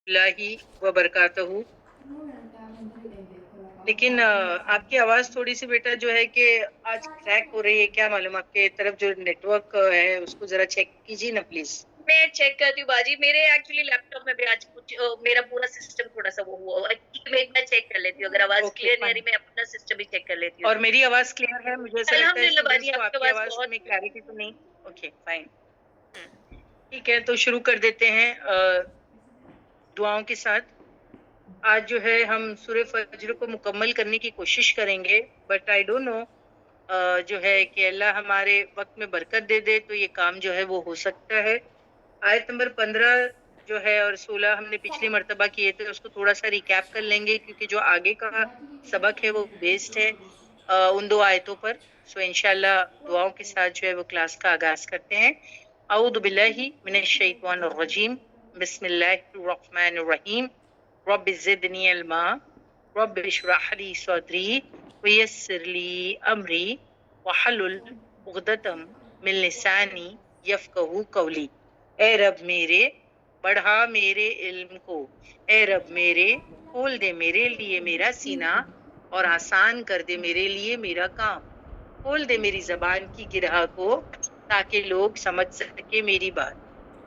اللہ وبرکاتہ. لیکن آپ کی آواز تھوڑی سی بیٹا جو ہے کہ آج کریک ہو رہی ہے. کیا معلوم آپ کے طرف جو نیٹ ورک ہے اس کو ذرا چیک کیجیے نا پلیز. میں چیک کرتی ہوں باجی. میرے ایکچولی لیپ ٹاپ میں بھی آج کچھ میرا پورا سسٹم تھوڑا سا وہ ہوا. میں چیک کر لیتی ہوں. اگر آواز کلیئر نہیں آ رہی میں اپنا سسٹم بھی چیک کر لیتی ہوں. اور میری آواز کلیئر ہے؟ مجھے ایسا لگتا ہے الحمدللہ باجی اسٹوڈنٹس کو آپ کی آواز میں کلیئرٹی تو نہیں. Okay fine. ٹھیک ہے تو شروع کر دیتے ہیں دعاؤں کے ساتھ. آج جو ہے ہم سورہ فجر کو مکمل کرنے کی کوشش کریں گے. بٹ آئی ڈونٹ نو جو ہے کہ اللہ ہمارے وقت میں برکت دے دے تو یہ کام جو ہے وہ ہو سکتا ہے. آیت نمبر 15 جو ہے اور 16 ہم نے پچھلی مرتبہ کیے تھے اس کو تھوڑا سا ریکیپ کر لیں گے کیونکہ جو آگے کا سبق ہے وہ بیسڈ ہے ان دو آیتوں پر. سو انشاءاللہ دعاؤں کے ساتھ جو ہے وہ کلاس کا آغاز کرتے ہیں. اعوذ باللہ من الشیطان الرجیم. بسم اللہ الرحمن الرحیم. رب زدنی علما رب اشرح لی صدری ویسر لی امری وحلل عقدۃ من لسانی یفقہوا قولی. اے رب میرے بڑھا میرے علم کو. اے رب میرے کھول دے میرے لیے میرا سینہ اور آسان کر دے میرے لیے میرا کام. کھول دے میری زبان کی گرہ کو تاکہ لوگ سمجھ سکے میری بات.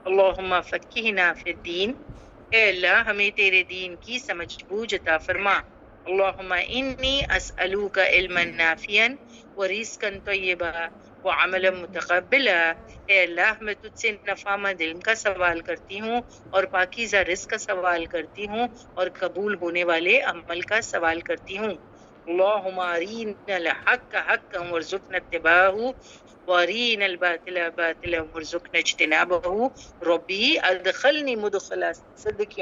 اللہم فقہنا فی الدین. اے اللہ ہمیں تیرے دین کی سمجھ بوجھ عطا فرما. اللہم انی اسألوک علما نافعا ورزقا طیبا وعملا متقبلا. اے اللہ میں تجھ سے نفع مند علم کا سوال کرتی ہوں اور پاکیزہ رزق کا سوال کرتی ہوں اور قبول ہونے والے عمل کا سوال کرتی ہوں. اللہم ارنا الحق حقا وارزقنا اتباعہ وارنا الباطل باطلا وارزقنا اجتنابہ. ربی ادخلنی مدخل صدق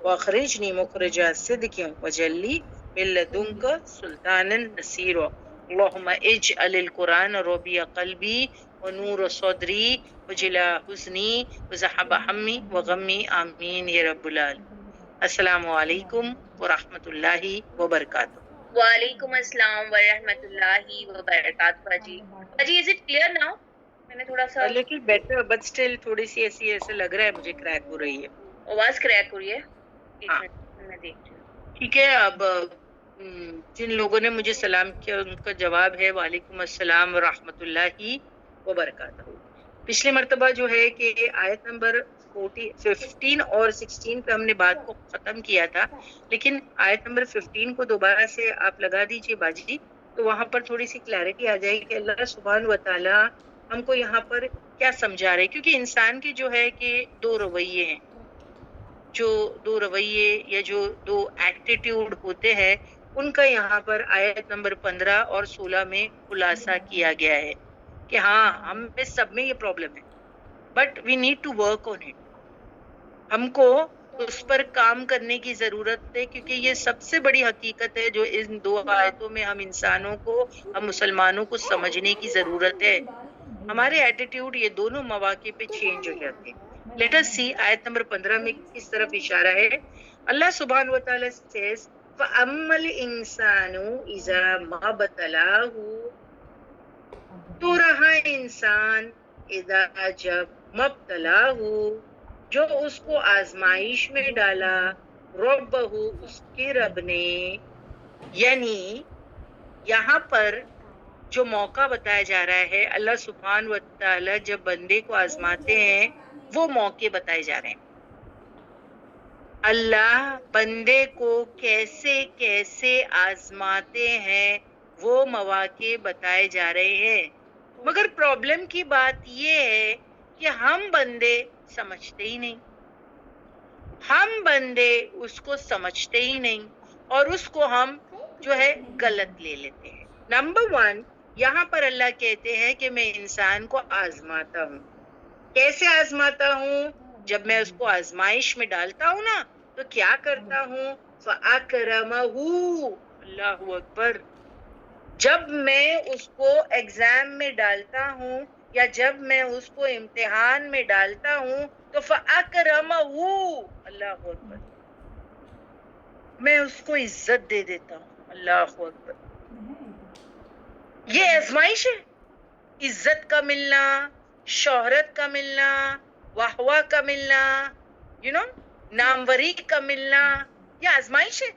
واخرجنی مخرج صدق واجعل لی من لدنک سلطانا نصیرا. اللہم اجعل القرآن ربیع قلبی ونور صدری وجلاء حزنی وذہب ہمی وغمی آمین یا رب العالمین. السلام علیکم ورحمۃ اللہ وبرکاتہ. وعلیکم السلام ورحمۃ اللہ وبرکاتہ. باجی باجی از اٹ کلیئر ناؤ؟ میں نے تھوڑا سا لیکن بیٹر بٹ اسٹل تھوڑی سی ایسے لگ رہا ہے مجھے کریک ہو رہی ہے. آواز کریک ہو رہی ہے. ہاں میں دیکھتی ہوں. ٹھیک ہے. اب جن لوگوں نے مجھے سلام کیا ان کا جواب ہے وعلیکم السلام ورحمۃ اللہ وبرکاتہ. پچھلی مرتبہ جو ہے کہ آیت نمبر 15 اور 16 پہ ہم نے بات کو ختم کیا تھا لیکن آیت نمبر 15 کو دوبارہ سے آپ لگا دیجئے باجی تو وہاں پر تھوڑی سی کلیئرٹی آ جائے کہ اللہ سبحانہ و تعالی ہم کو یہاں پر کیا سمجھا رہے. کیونکہ انسان کے جو ہے کہ دو رویے ہیں. جو دو رویے یا جو دو ایٹیٹیوڈ ہوتے ہیں ان کا یہاں پر آیت نمبر 15 اور 16 میں خلاصہ کیا گیا ہے کہ ہاں ہم میں سب میں یہ پرابلم ہے but we need to work on it. ہم کو اس پر کام کرنے کی ضرورت ہے کیونکہ یہ سب سے بڑی حقیقت ہے جو ان دو آیتوں میں ہم انسانوں کو ہم مسلمانوں کو سمجھنے کی ضرورت ہے. ہمارے ایٹیٹیوڈ یہ دونوں مواقع پہ چینج ہو جاتے ہیں. لیٹ اس سی آیت نمبر 15 میں کس طرف اشارہ ہے. اللہ سبحانہ و تعالی says فَأَمَّا الْإِنسَانُ إِذَا مَا ابْتَلَاهُ. تو رہا انسان اذا جب مبتلاہ جو اس کو آزمائش میں ڈالا ربہ اس کے رب نے. یعنی یہاں پر جو موقع بتایا جا رہا ہے اللہ سبحانہ و تعالی جب بندے کو آزماتے ہیں وہ موقع بتائے جا رہے ہیں. اللہ بندے کو کیسے کیسے آزماتے ہیں وہ مواقع بتائے جا رہے ہیں. مگر پرابلم کی بات یہ ہے کہ ہم بندے سمجھتے ہی نہیں. ہم بندے اس کو سمجھتے ہی نہیں اور اس کو ہم جو ہے غلط لے لیتے ہیں. نمبر 1 یہاں پر اللہ کہتے ہیں کہ میں انسان کو آزماتا ہوں. کیسے آزماتا ہوں؟ جب میں اس کو آزمائش میں ڈالتا ہوں نا تو کیا کرتا ہوں فَأَكْرَمَهُ. اللہ اکبر. جب میں اس کو ایگزام میں ڈالتا ہوں یا جب میں اس کو امتحان میں ڈالتا ہوں تو فَأَكْرَمَهُ. اللہ اکبر. میں اس کو عزت دے دیتا ہوں. اللہ اکبر. یہ آزمائش ہے. عزت کا ملنا، شہرت کا ملنا، واہ واہ کا ملنا، ناموری کا ملنا یہ آزمائش ہے.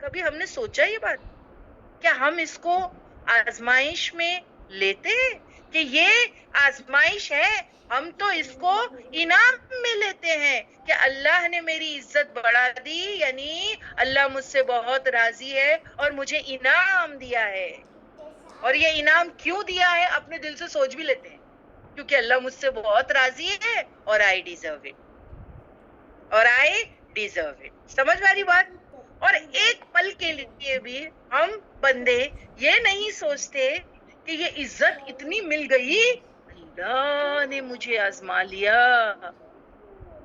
کبھی ہم نے سوچا یہ بات؟ کیا ہم اس کو آزمائش میں لیتے ہیں کہ یہ آزمائش ہے؟ ہم تو اس کو انعام میں لیتے ہیں کہ اللہ نے میری عزت بڑھا دی، یعنی اللہ مجھ سے بہت راضی ہے اور مجھے انعام دیا ہے. اور یہ انعام کیوں دیا ہے اپنے دل سے سوچ بھی لیتے ہیں، کیونکہ اللہ مجھ سے بہت راضی ہے اور I deserve it. اور I deserve it. سمجھ میں آ رہی بات؟ اور ایک پل کے لیے بھی ہم بندے یہ نہیں سوچتے کہ یہ عزت اتنی مل گئی، اللہ نے مجھے آزما لیا،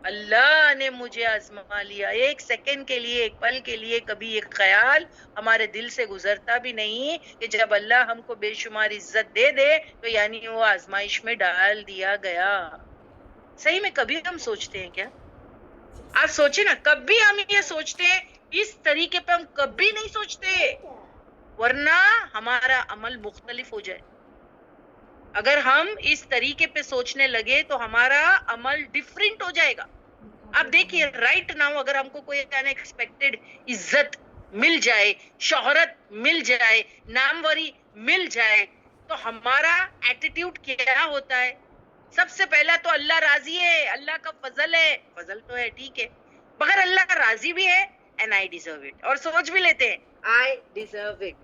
اللہ نے مجھے آزما لیا. ایک سیکنڈ کے لیے، ایک پل کے لیے کبھی ایک خیال ہمارے دل سے گزرتا بھی نہیں کہ جب اللہ ہم کو بے شمار عزت دے دے تو یعنی وہ آزمائش میں ڈال دیا گیا. صحیح میں کبھی ہم سوچتے ہیں کیا؟ آپ سوچیں نا، کبھی ہم یہ سوچتے ہیں؟ اس طریقے پہ ہم کبھی نہیں سوچتے، ورنہ ہمارا عمل مختلف ہو جائے. اگر ہم اس طریقے پہ سوچنے لگے تو ہمارا عمل ڈیفرنٹ ہو جائے گا. آپ دیکھیے رائٹ ناؤ، اگر ہم کو کوئی ان ایکسپیکٹڈ عزت مل جائے، شہرت مل جائے، ناموری مل جائے، تو ہمارا ایٹیٹیوڈ کیا ہوتا ہے؟ سب سے پہلا تو اللہ راضی ہے، اللہ کا فضل ہے. فضل تو ہے ٹھیک ہے، مگر اللہ راضی بھی ہے and I deserve it. اور سوچ بھی لیتے ہیں I deserve it.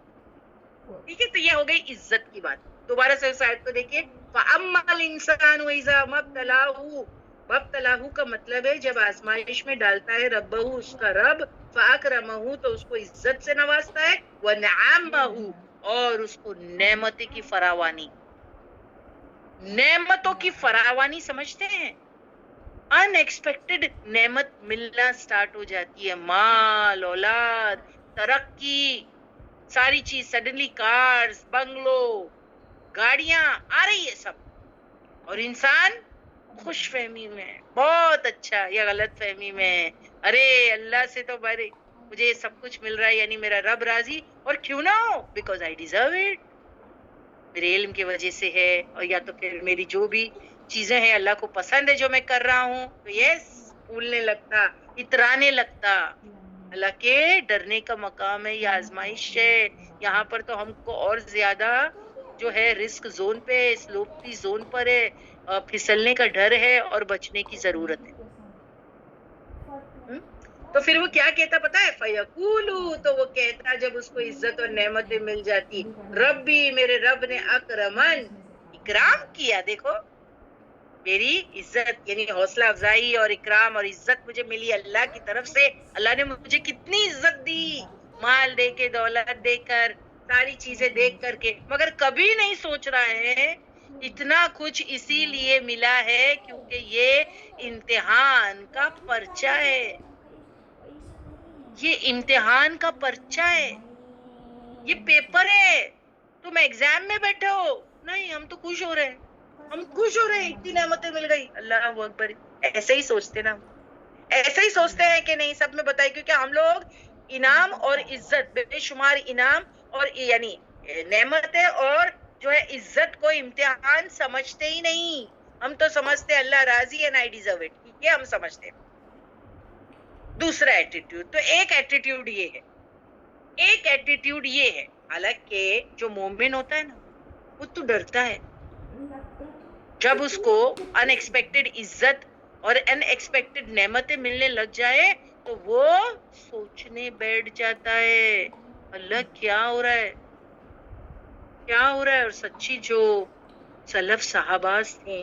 ٹھیک ہے، تو یہ ہو گئی عزت کی بات. دوبارہ سے اس آیت کو دیکھیے، فَأَمَّا الْإِنسَانُ وَإِذَا مَبْتَلَاهُ. مبتلاہو کا مطلب ہے جب آزمائش میں ڈالتا ہے ربہو، اس کا رب، فَأَكْرَمَهُ تو اس کو عزت سے نوازتا ہے، وَنَعَمَهُ اور اس کو نعمت کی فراوانی. نعمتوں کی فراوانی سمجھتے ہیں؟ ان ایکسپیکٹڈ نعمت ملنا سٹارٹ ہو جاتی ہے، مال، اولاد، ترقی، ساری چیز سڈنلی، کارز، بنگلو، گاڑیاں آ رہی ہے سب، اور انسان خوش فہمی میں، بہت اچھا، یا غلط فہمی میں، ارے اللہ سے تو بڑے مجھے یہ سب کچھ مل رہا ہے، یعنی میرا رب راضی، اور کیوں نہ ہو، بیکاز I deserve it. میرے علم کی وجہ سے ہے، اور یا تو پھر میری جو بھی چیزیں ہیں اللہ کو پسند ہے جو میں کر رہا ہوں، تو یس پھولنے لگتا، اترانے لگتا. اللہ کے ڈرنے کا مقام ہے، یہ آزمائش ہے. یہاں پر تو ہم کو اور زیادہ جو ہے رسک زون پہ، سلوپی زون پر ہے، پھسلنے کا ڈر ہے اور بچنے کی ضرورت ہے. تو پھر وہ کیا کہتا پتا ہے؟ فَيَقُولُ تو وہ کہتا جب اس کو عزت اور نعمتیں مل جاتی، ربی میرے رب نے اکرمن اکرام کیا. دیکھو میری عزت یعنی حوصلہ افزائی اور اکرام اور عزت مجھے ملی اللہ کی طرف سے. اللہ نے مجھے کتنی عزت دی، مال دے کے، دولت دے کر، ساری چیزیں دیکھ کر کے، مگر کبھی نہیں سوچ رہا ہے اتنا کچھ اسی لیے ملا ہے کیونکہ یہ امتحان کا پرچہ ہے. یہ امتحان کا پرچہ ہے، یہ پیپر ہے. تم ایگزام میں بیٹھے ہو، نہیں ہم تو خوش ہو رہے ہیں، ہم خوش ہو رہے ہیں، اتنی نعمتیں مل گئی، اللہ اکبر. ایسے ہی سوچتے نا، ایسے ہی سوچتے ہیں کہ نہیں؟ سب میں بتائیے، کیونکہ ہم لوگ انعام اور عزت، بے شمار انعام اور یعنی نعمتیں اور جو ہے عزت کو امتحان سمجھتے ہی نہیں. ہم تو سمجھتے اللہ راضی ہے، I deserve it، یہ ہم سمجھتے ہیں. دوسرا ایٹیٹیوڈ، تو ایک ایٹیٹیوڈ یہ ہے، ایک ایٹیٹیوڈ یہ ہے، حالانکہ جو مومن ہوتا ہے نا وہ تو ڈرتا ہے. جب اس کو ان ایکسپیکٹڈ عزت اور ان ایکسپیکٹڈ نعمتیں ملنے لگ جائے تو وہ سوچنے بیٹھ جاتا ہے اللہ کیا ہو رہا ہے، کیا ہو رہا ہے. اور سچی جو سلف صحاباز تھے،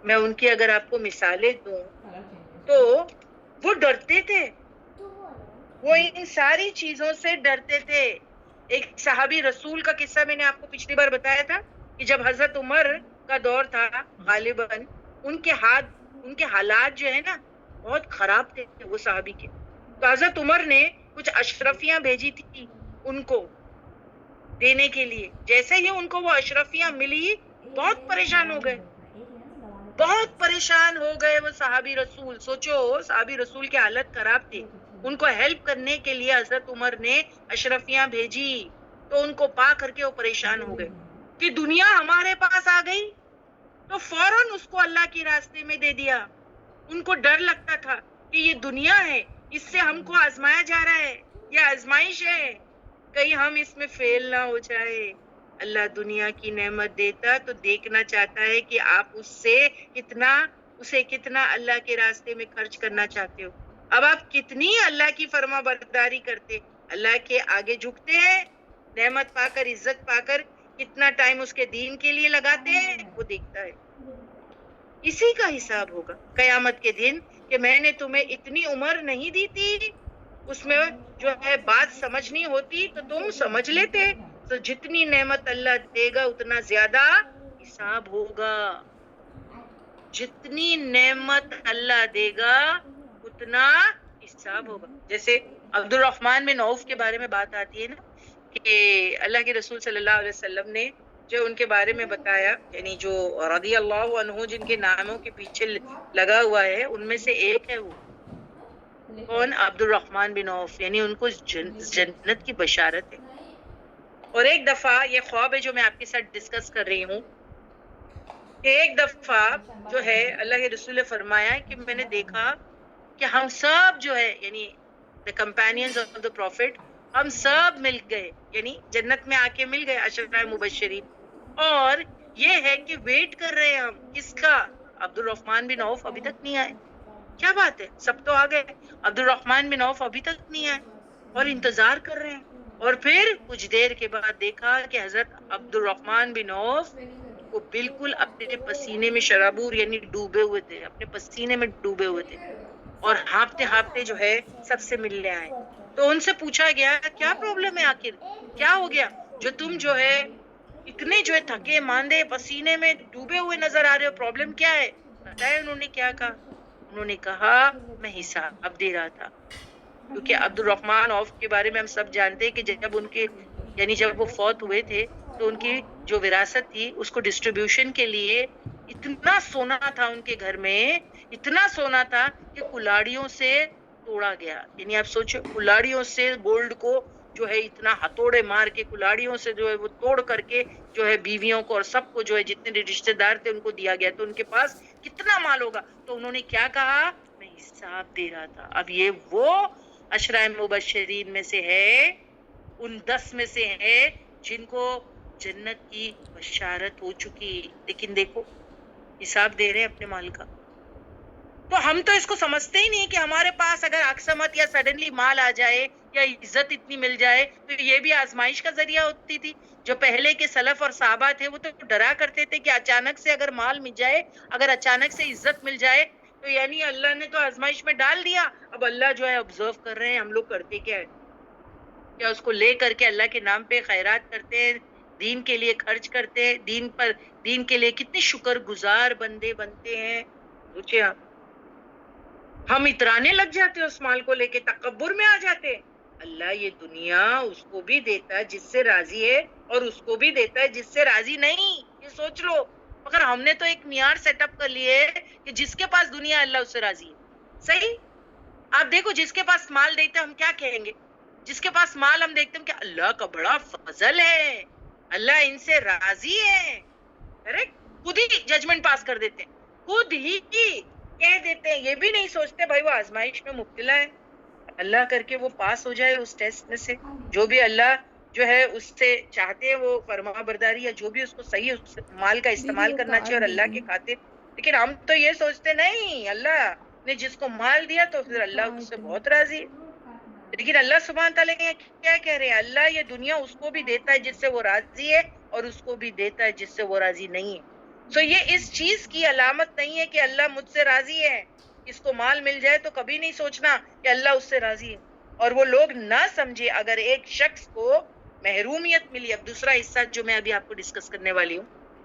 میں ان کی اگر آپ کو مثالیں دوں تو وہ ڈرتے تھے، وہ ان ساری چیزوں سے ڈرتے تھے. ایک صحابی رسول کا قصہ میں نے آپ کو پچھلی بار بتایا تھا کہ جب حضرت عمر کا دور تھا غالباً، ان کے حالات جو ہے نا بہت خراب تھے وہ صحابی کے. تو حضرت عمر نے کچھ اشرفیاں بھیجی تھی ان کو دینے کے لیے. جیسے ہی ان کو وہ اشرفیاں ملی بہت پریشان ہو گئے، بہت پریشان ہو گئے وہ صحابی رسول. سوچو صحابی رسول کی حالت خراب تھی، ان کو ہیلپ کرنے کے لیے حضرت عمر نے اشرفیاں بھیجی تو ان کو پا کر کے وہ پریشان ہو گئے کہ دنیا ہمارے پاس آ گئی، تو فوراً اس کو اللہ کے راستے میں دے دیا. ان کو ڈر لگتا تھا کہ یہ دنیا ہے، اس سے ہم کو آزمایا جا رہا ہے، یہ آزمائش ہے، کہیں ہم اس میں فیل نہ ہو جائے۔ اللہ دنیا کی نعمت دیتا تو دیکھنا چاہتا ہے کہ آپ اسے کتنا اللہ کے راستے میں خرچ کرنا چاہتے ہو۔ اب آپ کتنی اللہ کی فرما برداری کرتے، اللہ کے آگے جھکتے ہیں، نعمت پا کر، عزت پا کر کتنا ٹائم اس کے دین کے لیے لگاتے ہیں، وہ دیکھتا ہے۔ اسی کا حساب ہوگا قیامت کے دن کہ میں نے تمہیں اتنی عمر نہیں دی تھی، اس میں جو ہے بات سمجھنی ہوتی تو تم سمجھ لیتے۔ تو جتنی نعمت اللہ دے گا اتنا زیادہ حساب ہوگا، جتنی نعمت اللہ دے گا اتنا حساب ہوگا۔ جیسے عبد الرحمن بن عوف کے بارے میں بات آتی ہے نا، کہ اللہ کے رسول صلی اللہ علیہ وسلم نے جو ان کے بارے میں بتایا، یعنی جو رضی اللہ عنہ جن کے ناموں کے پیچھے لگا ہوا ہے، ان میں سے ایک ہے وہ کون؟ عبد الرحمن بن عوف، یعنی ان کو جنت کی بشارت ہے۔ اور ایک دفعہ یہ خواب ہے جو میں آپ کے ساتھ ڈسکس کر رہی ہوں، کہ ایک دفعہ جو ہے اللہ کے رسول نے فرمایا کہ میں نے دیکھا کہ ہم سب جو ہے، یعنی the companions of the prophet، ہم سب مل گئے، یعنی جنت میں آ کے مل گئے عشرہ مبشرین، اور یہ ہے کہ ویٹ کر رہے ہیں ہم کس کا؟ عبد الرحمن بن عوف ابھی تک نہیں آئے۔ کیا بات ہے، سب تو آ گئے، عبد الرحمن بن عوف ابھی تک نہیں آئے، اور انتظار کر رہے ہیں۔ اور پھر کچھ دیر کے بعد دیکھا کہ حضرت عبد الرحمن بن عوف وہ بالکل اپنے پسینے میں شرابور، یعنی ڈوبے ہوئے تھے، اپنے پسینے میں ڈوبے ہوئے تھے، اور ہانپتے ہانپتے جو ہے سب سے ملنے آئے۔ تو ان سے پوچھا گیا کیا پرابلم ہے، آخر کیا ہو گیا جو تم جو ہے اتنے جو ہے تھکے ماندے پسینے میں ڈوبے ہوئے نظر آ رہے ہو، پرابلم کیا ہے؟ بتایا انہوں نے کیا کہا؟ انہوں نے کہا میں حساب دے رہا تھا، کیونکہ عبد الرحمن عوف کے بارے میں ہم سب جانتے ہیں کہ جب ان کے یعنی جب وہ فوت ہوئے تھے تو ان کی جو وراثت تھی اس کو ڈسٹریبیوشن کے لیے اتنا سونا تھا ان کے گھر میں، اتنا سونا تھا کہ کلاڑیوں سے توڑا گیا۔ یعنی آپ سوچو، کلاڑیوں سے گولڈ کو جو ہے اتنا ہتھوڑے مار کے کلاڑیوں سے جو ہے وہ توڑ کر کے جو ہے بیویوں کو اور سب کو جو ہے جتنے رشتے دار تھے ان کو دیا گیا، تو ان کے پاس کتنا مال ہوگا۔ تو انہوں نے کیا کہا؟ میں حساب دے رہا تھا۔ اب یہ وہ عشرہ مبشرین میں سے ہے، ان 10 میں سے ہے جن کو جنت کی بشارت ہو چکی، لیکن دیکھو حساب دے رہے ہیں اپنے مال کا۔ تو ہم تو اس کو سمجھتے ہی نہیں کہ ہمارے پاس اگر اقسمت یا سڈنلی مال آ جائے یا عزت اتنی مل جائے تو یہ بھی آزمائش کا ذریعہ ہوتی تھی۔ جو پہلے کے سلف اور صحابہ تھے وہ تو ڈرا کرتے تھے کہ اچانک سے اگر مال مل جائے، اگر اچانک سے عزت مل جائے تو یعنی اللہ نے تو آزمائش میں ڈال دیا۔ اب اللہ جو ہے آبزرو کر رہے ہیں ہم لوگ کرتے کیا ہے، کیا اس کو لے کر کے اللہ کے نام پہ خیرات کرتے ہیں، دین کے لیے خرچ کرتے ہیں، دین کے لیے کتنے شکر گزار بندے بنتے ہیں۔ سوچے آپ، ہم اترانے لگ جاتے اس مال کو لے کے، تکبر میں آ جاتے۔ اللہ یہ دنیا اس کو بھی دیتا ہے جس سے راضی ہے، اور اس کو بھی دیتا ہے جس سے راضی نہیں، یہ سوچ لو۔ مگر ہم نے تو ایک معیار سیٹ اپ کر لیے کہ جس کے پاس دنیا اللہ اس سے راضی ہے۔ صحیح؟ آپ دیکھو جس کے پاس مال دیتے ہم کیا کہیں گے؟ جس کے پاس مال ہم دیکھتے ہیں کہ اللہ کا بڑا فضل ہے، اللہ ان سے راضی ہے، کریکٹ؟ خود ہی ججمنٹ پاس کر دیتے ہیں، خود ہی کہہ دیتے ہیں، یہ بھی نہیں سوچتے بھائی وہ آزمائش میں مبتلا ہے، اللہ کر کے وہ پاس ہو جائے اس ٹیسٹ میں سے۔ جو بھی اللہ جو ہے اس سے چاہتے ہیں وہ فرما برداری یا جو بھی اس کو صحیح اس مال کا استعمال کرنا چاہیے اور اللہ کے خاطر۔ لیکن ہم تو یہ سوچتے نہیں، اللہ نے جس کو مال دیا تو پھر اللہ اس سے بہت راضی ہے۔ لیکن اللہ سبحانہ تعالیٰ کیا کہہ رہے ہیں؟ اللہ یہ دنیا اس کو بھی دیتا ہے جس سے وہ راضی ہے، اور اس کو بھی دیتا ہے جس سے وہ راضی نہیں ہے۔ سو یہ اس چیز کی علامت نہیں ہے کہ اللہ مجھ سے راضی ہے۔ اس کو مال مل جائے تو کبھی نہیں سوچنا کہ اللہ اس سے راضی ہے۔ اور وہ لوگ نہ سمجھے، اگر ایک شخص کو محرومیت ملی، اب دوسرا حصہ جو میں ابھی آپ کو ڈسکس کرنے والی ہوں،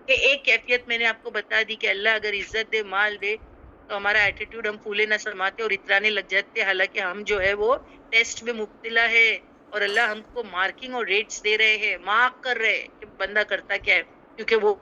کہ ایک کیفیت میں نے آپ کو بتا دی کہ اللہ اگر عزت دے، مال دے، تو ہمارا ایٹیٹیوڈ ہم پھولے نہ سماتے اور اترانے لگ جاتے، حالانکہ ہم جو ہے وہ ٹیسٹ میں مبتلا ہے، اور اللہ ہم کو مارکنگ اور ریٹس دے رہے ہیں، مارک کر رہے ہیں کہ بندہ کرتا کیا ہے، کیونکہ وہ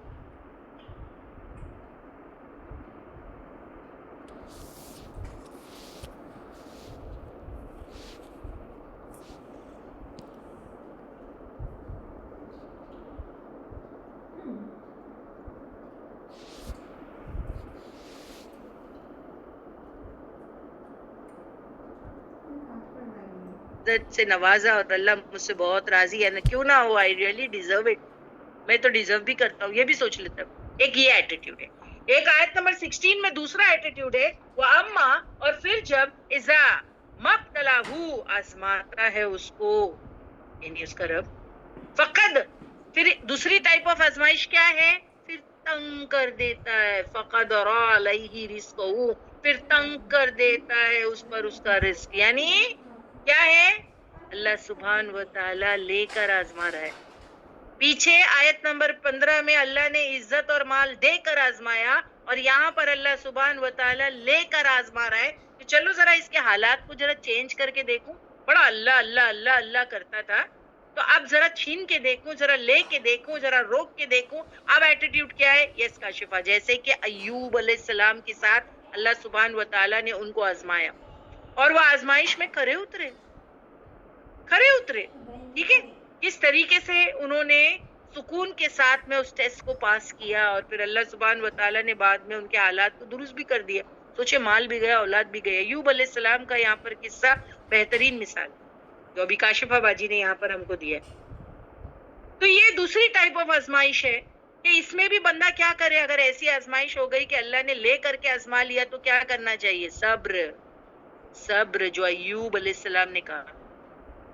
عزت سے نوازا اور اللہ مجھ سے بہت راضی ہے. کیوں نہ ہو, آئی ریئلی ڈیزرو اٹ, میں تو ڈیزرو بھی کرتا ہوں, یہ بھی سوچ لیتا ہوں. ایک یہ ایٹیٹیوڈ ہے. ایک آیت نمبر 16 میں دوسرا ایٹیٹیوڈ ہے وہ اما, اور پھر جب اذا مبتلاہو, آزماتا ہے اس کو, یعنی اس کا رب, فقد, پھر دوسری ٹائپ آف آزمائش کیا ہے, پھر تنگ کر دیتا ہے. فقد را علیہ رزقہ, پھر تنگ کر دیتا ہے اس پر اس کا رزق. یعنی کیا ہے, اللہ سبحان و تعالی لے کر آزما رہا ہے. پیچھے آیت نمبر 15 میں اللہ نے عزت اور مال دے کر آزمایا, اور یہاں پر اللہ سبحان و تعالی لے کر آزما رہا ہے. تو چلو ذرا اس کے حالات کو ذرا چینج کر کے دیکھوں. بڑا اللہ اللہ اللہ اللہ کرتا تھا, تو اب ذرا چھین کے دیکھوں, ذرا لے کے دیکھوں, ذرا روک کے دیکھوں. اب ایٹیٹیوڈ کیا ہے, یس کاشفہ, جیسے کہ ایوب علیہ السلام کے ساتھ اللہ سبحان و تعالی نے ان کو آزمایا, اور وہ آزمائش میں کھرے اترے. ٹھیک ہے, کس طریقے سے انہوں نے سکون کے ساتھ میں اس ٹیسٹ کو پاس کیا, اور پھر اللہ سبحان و تعالی نے بعد میں ان کے حالات کو درست بھی کر دیا. سوچے, مال بھی گیا, اولاد بھی گیا. ایوب علیہ السلام کا یہاں پر قصہ بہترین مثال جو ابھی کاشفہ باجی نے یہاں پر ہم کو دیا. تو یہ دوسری ٹائپ آف آزمائش ہے کہ اس میں بھی بندہ کیا کرے. اگر ایسی آزمائش ہو گئی کہ اللہ نے لے کر کے آزما لیا, تو کیا کرنا چاہیے, صبر. صبر, جو ایوب علیہ السلام نے کہا,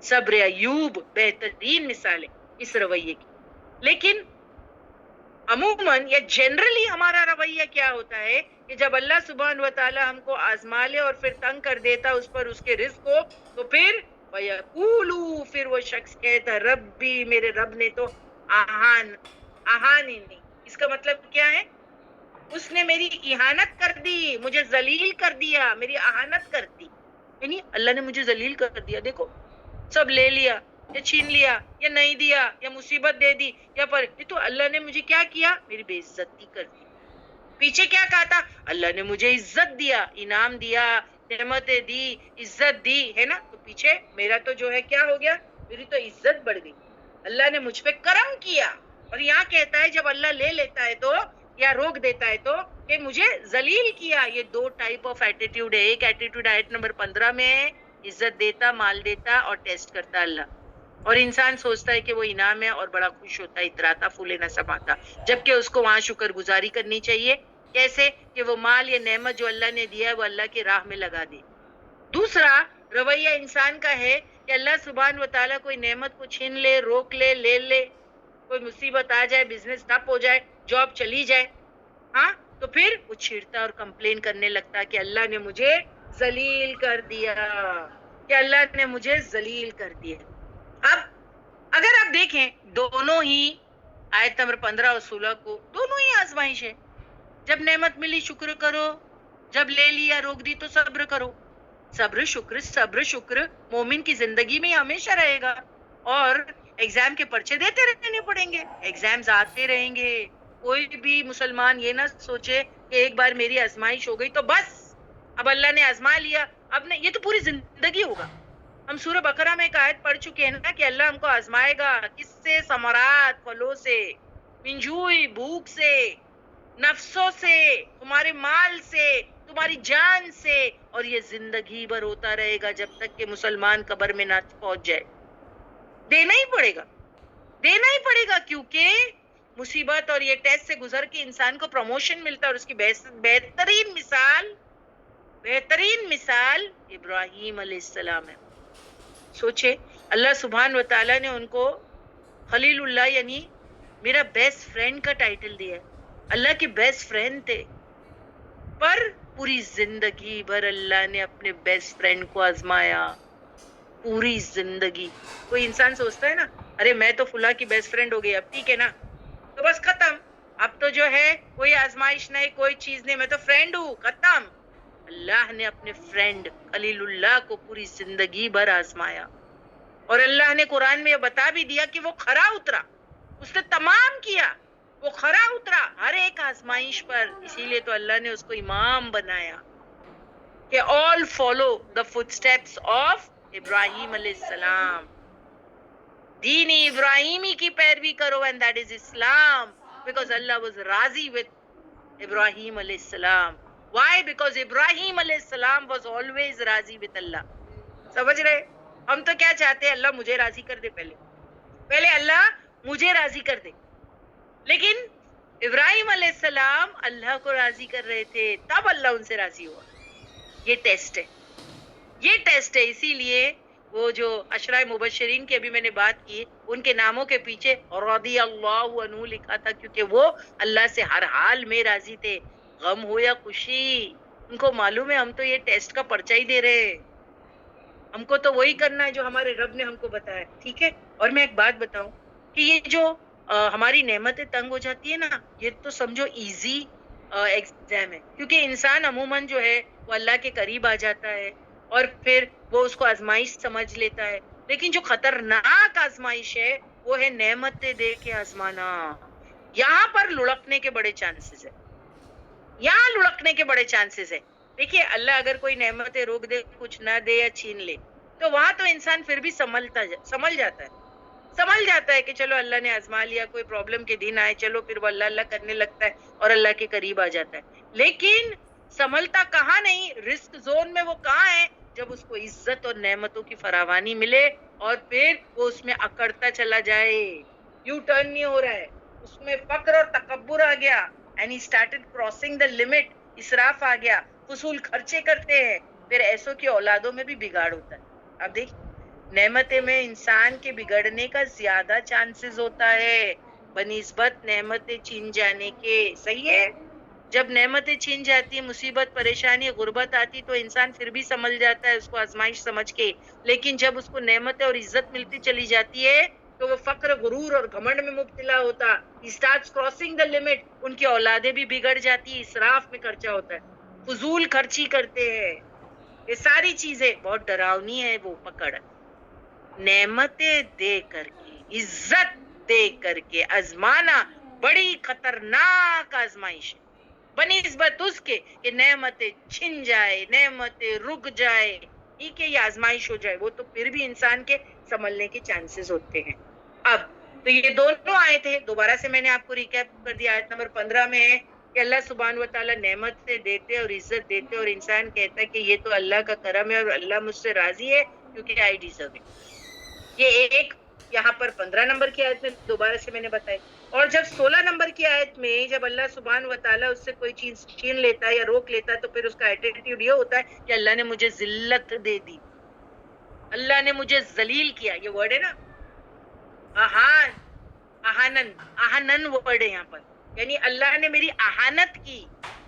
صبر ایوب بہترین مثال ہے اس رویے کی. لیکن عموماً یا جنرلی ہمارا رویہ کیا ہوتا ہے کہ جب اللہ سبحانہ و تعالی ہم کو آزما لے اور پھر تنگ کر دیتا اس پر اس کے رزق کو, تو پھر وَيَقُولُ, پھر وہ شخص کہتا ربی, میرے رب نے تو آہانی نہیں. اس کا مطلب کیا ہے, اس نے میری اہانت کر دی, مجھے ذلیل کر دیا, میری اہانت کر دی. یعنی اللہ نے مجھے ذلیل کر دیا, دیکھو سب لے لیا یا چھین لیا یا نہیں دیا یا مصیبت دے دی یا پر, یہ تو اللہ نے مجھے کیا کیا, میری بے عزتی کر دی. پیچھے کیا کہا تھا, اللہ نے مجھے عزت دیا, انعام دیا, نعمتیں دی, عزت دی, ہے نا. تو پیچھے میرا تو جو ہے کیا ہو گیا, میری تو عزت بڑھ گئی, اللہ نے مجھ پہ کرم کیا. اور یہاں کہتا ہے جب اللہ لے لیتا ہے تو یا روک دیتا ہے تو کہ مجھے ذلیل کیا. یہ دو ٹائپ آف ایٹیٹیوڈ ہے. ایک ایٹیٹیوڈ آیت نمبر 15 میں ہے, عزت دیتا, مال دیتا اور ٹیسٹ کرتا اللہ, اور انسان سوچتا ہے کہ وہ انعام ہے اور بڑا خوش ہوتا ہے, اتراتا پھولے نہ سماتا, جبکہ اس کو وہاں شکر گزاری کرنی چاہیے. کیسے کہ وہ مال یا نعمت جو اللہ نے دیا ہے وہ اللہ کی راہ میں لگا دے. دوسرا رویہ انسان کا ہے کہ اللہ سبحان و تعالیٰ کوئی نعمت کو چھین لے, روک لے, لے لے, کوئی مصیبت آ جائے, بزنس ٹھپ ہو جائے, جاب چلی جائے, ہاں, تو پھر وہ چھیڑتا اور کمپلین کرنے لگتا کہ اللہ نے مجھے ذلیل کر دیا, کہ اللہ نے مجھے ذلیل کر دیا. اب اگر آپ دیکھیں دونوں ہی آیت نمبر 15 اور 16 کو, دونوں ہی آزمائش ہے. جب نعمت ملی شکر کرو, جب لے لیا روک دی تو صبر کرو. صبر شکر مومن کی زندگی میں ہمیشہ رہے گا, اور ایگزام کے پرچے دیتے رہنے پڑیں گے, ایگزامز آتے رہیں گے. کوئی بھی مسلمان یہ نہ سوچے کہ ایک بار میری آزمائش ہو گئی تو بس اب اللہ نے آزما لیا, اب نہیں, یہ تو پوری زندگی ہوگا. ہم سورہ بقرہ میں ایک آیت پڑھ چکے ہیں نا کہ اللہ ہم کو آزمائے گا, کس سے, ثمرات, پھلوں سے, منجوئی, بھوک سے, نفسوں سے, تمہارے مال سے, تمہاری جان سے, اور یہ زندگی بھر ہوتا رہے گا جب تک کہ مسلمان قبر میں نہ پہنچ جائے. دینا ہی پڑے گا, دینا ہی پڑے گا, کیونکہ مصیبت اور یہ ٹیسٹ سے گزر کے انسان کو پروموشن ملتا ہے, اور اس کی بہترین مثال ابراہیم علیہ السلام ہے. سوچے اللہ سبحان و تعالیٰ نے ان کو خلیل اللہ یعنی میرا بیسٹ فرینڈ کا ٹائٹل دیا ہے. اللہ کے بیسٹ فرینڈ تھے, پر پوری زندگی بھر اللہ نے اپنے بیسٹ فرینڈ کو آزمایا, پوری زندگی. کوئی انسان سوچتا ہے نا, ارے میں تو فلاں کی بیسٹ فرینڈ ہو گئی, اب ٹھیک ہے نا, تو بس ختم, اب تو جو ہے کوئی آزمائش نہیں, کوئی چیز نہیں, میں تو فرینڈ ہوں, ختم. اللہ نے اپنے فرینڈ خلیل اللہ کو پوری زندگی بھر آزمایا, اور اللہ نے قرآن میں یہ بتا بھی دیا کہ وہ کھرا اترا, اس نے تمام کیا, وہ کھرا اترا ہر ایک آزمائش پر. اسی لیے تو اللہ نے اس کو امام بنایا کہ all follow the footsteps of ابراہیم علیہ السلام, دین ابراہیمی کی پیروی کرو, and that is Islam, because Allah was راضی with ابراہیم علیہ السلام. Why? Because ابراہیم علیہ السلام was always راضی with Allah. سمجھ رہے, ہم تو کیا چاہتے ہیں, اللہ مجھے راضی کر دے, پہلے اللہ مجھے راضی کر دے. لیکن ابراہیم علیہ السلام اللہ کو راضی کر رہے تھے, تب اللہ ان سے راضی ہوا. یہ ٹیسٹ ہے, یہ ٹیسٹ ہے. اسی لیے وہ جو عشرہ مبشرین کی ابھی میں نے بات کی, ان کے ناموں کے پیچھے رضی اللہ عنہ لکھا تھا, کیونکہ وہ اللہ سے ہر حال میں راضی تھے, غم ہو یا خوشی. ان کو معلوم ہے ہم تو یہ ٹیسٹ کا پرچہ ہی دے رہے ہیں, ہم کو تو وہی کرنا ہے جو ہمارے رب نے ہم کو بتایا. ٹھیک ہے, اور میں ایک بات بتاؤں کہ یہ جو ہماری نعمتیں تنگ ہو جاتی ہے نا, یہ تو سمجھو ایزی ایگزام ہے, کیونکہ انسان عموماً جو ہے وہ اللہ کے قریب آ جاتا ہے اور پھر وہ اس کو آزمائش سمجھ لیتا ہے. لیکن جو خطرناک آزمائش ہے وہ ہے نعمتیں دے کے آزمانا. یہاں پر لڑکنے کے بڑے چانسز ہے, یہاں لڑکنے کے بڑے چانسز ہے. دیکھیے اللہ اگر کوئی نعمتیں روک دے, کچھ نہ دے یا چھین لے, تو وہاں تو انسان پھر بھی سمجھ جاتا ہے کہ چلو اللہ نے آزما لیا, کوئی پرابلم کے دن آئے, چلو پھر وہ اللہ اللہ کرنے لگتا ہے اور اللہ کے قریب آ جاتا ہے. لیکن سنبھلتا کہاں نہیں, رسک زون میں وہ کہاں ہے جب اس کو عزت اور نعمتوں کی فراوانی ملے اور پھر وہ اس میں اکڑتا چلا جائے. یو ٹرن نہیں ہو رہا ہے, اس میں فقر اور تکبر آ گیا, and he started crossing the limit, اسراف آ گیا, فضول خرچے کرتے ہیں, پھر ایسوں کی اولادوں میں بھی بگاڑ ہوتا ہے. اب دیکھ, نعمتیں میں انسان کے بگڑنے کا زیادہ چانسز ہوتا ہے بنسبت نعمتیں چھین جانے کے. صحیح ہے, جب نعمتیں چھین جاتی ہیں, مصیبت پریشانی غربت آتی, تو انسان پھر بھی سنبھل جاتا ہے اس کو آزمائش سمجھ کے. لیکن جب اس کو نعمتیں اور عزت ملتی چلی جاتی ہے تو وہ فقر, غرور اور گھمنڈ میں مبتلا ہوتا. He starts crossing the limit, ان کی اولادیں بھی بگڑ جاتی, اسراف میں خرچہ ہوتا ہے, فضول خرچی کرتے ہیں. یہ ساری چیزیں بہت ڈراؤنی ہے وہ پکڑ. نعمتیں دے کر کے, عزت دے کر کے آزمانا بڑی خطرناک آزمائش ہے بنسبت اس کے کہ نعمتیں چھن جائے, نعمتیں رک جائے, ٹھیک ہے, یہ آزمائش ہو جائے, وہ تو پھر بھی انسان کے سنبھلنے کے چانسز ہوتے ہیں. اب تو یہ دونوں آئے تھے, دوبارہ سے میں نے آپ کو ریکیپ کر دیا. آیت نمبر 15 میں ہے کہ اللہ سبحانہ و تعالیٰ نعمت سے دیتے اور عزت دیتے, اور انسان کہتا ہے کہ یہ تو اللہ کا کرم ہے اور اللہ مجھ سے راضی ہے کیونکہ آئی ڈیزرو اٹ. یہ ایک یہاں پر 15 نمبر کی آیت میں دوبارہ سے میں نے بتائی. اور جب 16 نمبر کی آیت میں جب اللہ سبحانہ و تعالیٰ اس سے کوئی چیز چھین لیتا ہے یا روک لیتا ہے, تو پھر اس کا ایٹیٹیوڈ یہ ہوتا ہے کہ اللہ نے مجھے ذلت دے دی, اللہ نے مجھے ذلیل کیا. یہ ورڈ ہے نا, اہانن ورڈ ہے یہاں پر, یعنی اللہ نے میری اہانت کی,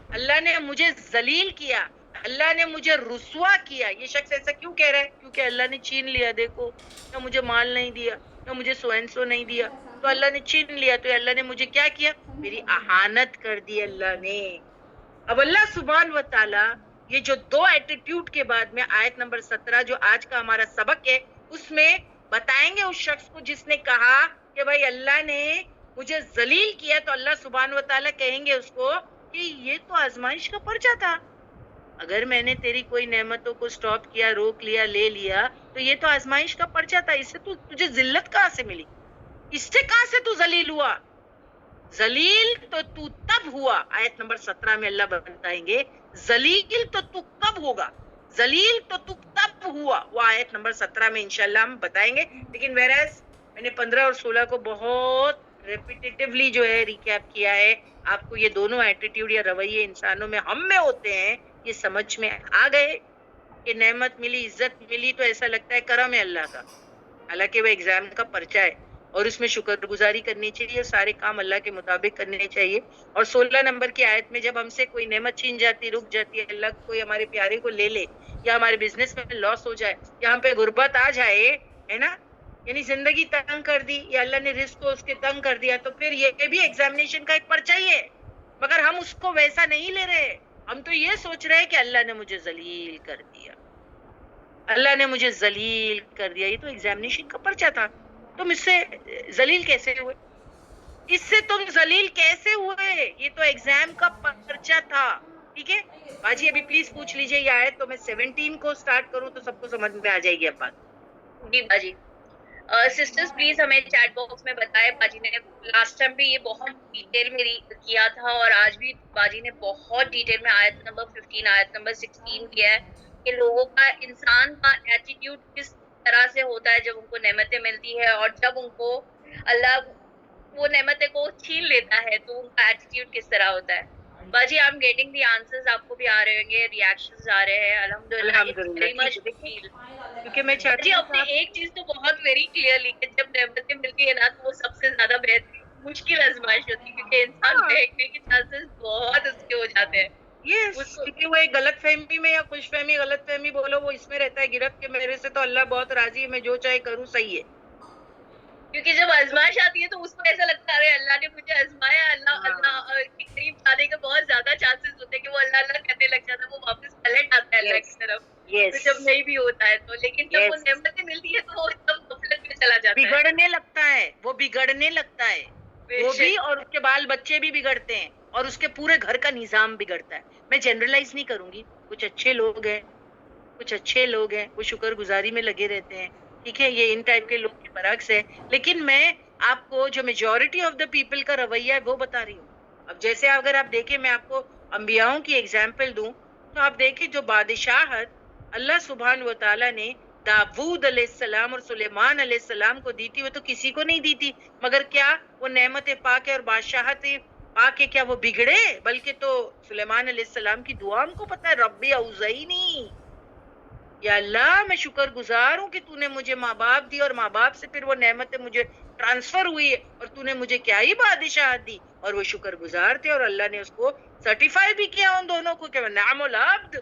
اللہ نے مجھے ذلیل کیا, اللہ نے مجھے رسوا کیا. یہ شخص ایسا کیوں کہہ رہا ہے؟ کیونکہ اللہ نے چھین لیا. دیکھو, نہ مجھے مال نہیں دیا, نہ مجھے سو اینڈ سو نہیں دیا, تو اللہ نے چھین لیا. تو اللہ نے مجھے کیا کیا؟ میری اہانت کر دی اللہ نے. اب اللہ سبحانہ و تعالی یہ جو دو ایٹیٹیوڈ کے بعد میں آیت نمبر 17 جو آج کا ہمارا سبق ہے, اس میں بتائیں گے اس شخص کو جس نے کہا کہ بھائی اللہ نے مجھے ذلیل کیا, تو اللہ سبحانہ و تعالیٰ کہیں گے اس کو کہ یہ تو آزمائش کا پرچہ تھا. اگر میں نے تیری کوئی نعمتوں کو سٹاپ کیا, روک لیا, لے لیا, تو یہ تو آزمائش کا پرچہ تھا. اس سے تجھے ذلت کہاں سے ملی؟ اس سے کہاں سے تو ذلیل ہوا؟ ذلیل تو تب ہوا. آیت نمبر 17 میں اللہ بتائیں گے ذلیل تو کب ہوگا, ذلیل تو تب ہوا. وہ آیت نمبر 17 میں انشاءاللہ ہم بتائیں گے. لیکن whereas میں نے 15 اور 16 کو بہت ریپیٹیٹیولی جو ہے ریکیپ کیا ہے, آپ کو یہ دونوں ایٹیٹیوڈ یا رویے انسانوں میں, ہم میں ہوتے ہیں, یہ سمجھ میں آ گئے کہ نعمت ملی, عزت ملی, تو ایسا لگتا ہے کرم ہے اللہ کا, حالانکہ وہ ایگزام کا پرچہ ہے اور اس میں شکر گزاری کرنی چاہیے, سارے کام اللہ کے مطابق کرنے چاہیے. اور 16 نمبر کی آیت میں جب ہم سے کوئی نعمت چھین جاتی, رک جاتی ہے, اللہ کوئی ہمارے پیارے کو لے لے, یا ہمارے بزنس میں لاس ہو جائے, یا ہم پہ غربت آ جائے, ہے نا, یعنی زندگی تنگ کر دی, یا اللہ نے رزق کو اس کے تنگ کر دیا, تو پھر یہ بھی ایگزامینیشن کا ایک پرچہ ہی ہے. مگر ہم اس کو ویسا نہیں لے رہے, ہم تو یہ سوچ رہے کہ اللہ نے مجھے ذلیل کر دیا, اللہ نے مجھے ذلیل کر دیا. یہ تو ایگزامینیشن کا پرچہ تھا, تم اس سے ذلیل کیسے ہوئے؟ اس سے تم ذلیل کیسے ہوئے؟ یہ تو ایگزام کا پرچہ تھا. ٹھیک ہے باجی, ابھی پلیز پوچھ لیجئے یہ آیت, تو میں 17 کو سٹارٹ کروں تو سب کو سمجھ میں آ جائے گی اب بات. جی باجی. سسٹرز پلیز ہمیں چیٹ باکس میں بتائے, باجی نے لاسٹ ٹائم بھی یہ بہت ڈیٹیل میں کیا تھا, اور آج بھی باجی نے بہت ڈیٹیل میں آیت نمبر 15 آیت نمبر 16 کیا ہے کہ لوگوں کا, انسان کا ایٹیٹیوڈ کس طرح سے ہوتا ہے جب ان کو نعمتیں ملتی ہے اور جب ان کو اللہ وہ نعمتیں کو چھین لیتا ہے تو ان کا ایٹیٹیوڈ کس طرح ہوتا ہے. باجی I am getting the answers, آپ کو بھی آ رہے ہوں گے, ریئیکشنز آ رہے ہیں, الحمدللہ, اٹس الحمدللہ ویری ٹھیک مچ ہے. دیکھیں فیل. کیونکہ میں چاہتی جی ہوں آپ نے ایک چیز تو بہت ویری کلیئرلی کہ جب نعمتیں ملتی ہے نا تو وہ سب سے زیادہ مشکل آزمائش ہوتی ہے کیونکہ انسان بہکنے کے چانسز بہت اس کے ہو جاتے ہیں. یس, کیونکہ وہ ایک غلط فہمی میں یا خوش فہمی غلط فہمی بولو وہ اس میں رہتا ہے گرفت کہ میرے سے تو اللہ بہت راضی ہے, میں جو چاہے کروں صحیح ہے. کیونکہ جب آزمائش آتی ہے تو اس کو ایسا لگتا ہے اللہ نے مجھے آزمایا, اللہ اللہ کے قریب جانے کے بہت زیادہ چانسز ہوتے ہیں کہ وہ اللہ اللہ کہنے لگ جاتا ہے, وہ واپس پلٹ آتا ہے اللہ کی طرف. تو جب نہیں بھی ہوتا ہے تو, لیکن جب وہ نعمتیں ملتی ہے تو وہ سب غفلت میں چلا جاتا ہے, بگڑنے لگتا ہے, وہ بگڑنے لگتا ہے, وہ بھی اور اس کے بال بچے بھی بگڑتے ہیں اور اس کے پورے گھر کا نظام بگڑتا ہے. میں جنرلائز نہیں کروں گی, کچھ اچھے لوگ ہیں, کچھ اچھے لوگ ہیں وہ شکر گزاری میں لگے رہتے ہیں, ٹھیک ہے, یہ ان ٹائپ کے لوگ کے برعکس ہے. لیکن میں آپ کو جو میجورٹی آف دا پیپل کا رویہ ہے وہ بتا رہی ہوں. اب جیسے اگر آپ دیکھیں, میں آپ کو انبیاؤں کی ایگزامپل دوں تو آپ دیکھیں جو بادشاہت اللہ سبحانہ و تعالیٰ نے داود علیہ السلام اور سلیمان علیہ السلام کو دی تھی وہ تو کسی کو نہیں دی تھی, مگر کیا وہ نعمت پاک اور بادشاہت پاک کے کیا وہ بگڑے؟ بلکہ تو سلیمان علیہ السلام کی دعا ہم کو پتا ہے, ربی اوزعنی, یا اللہ میں شکر گزار ہوں کہ تو نے مجھے ماں باپ دی اور ماں باپ سے پھر وہ نعمتیں مجھے ٹرانسفر ہوئی اور تو نے مجھے کیا ہی بادشاہت دی. اور وہ شکر گزار تھے اور اللہ نے اس کو سرٹیفائی بھی کیا ان دونوں کو کہ نعم العبد,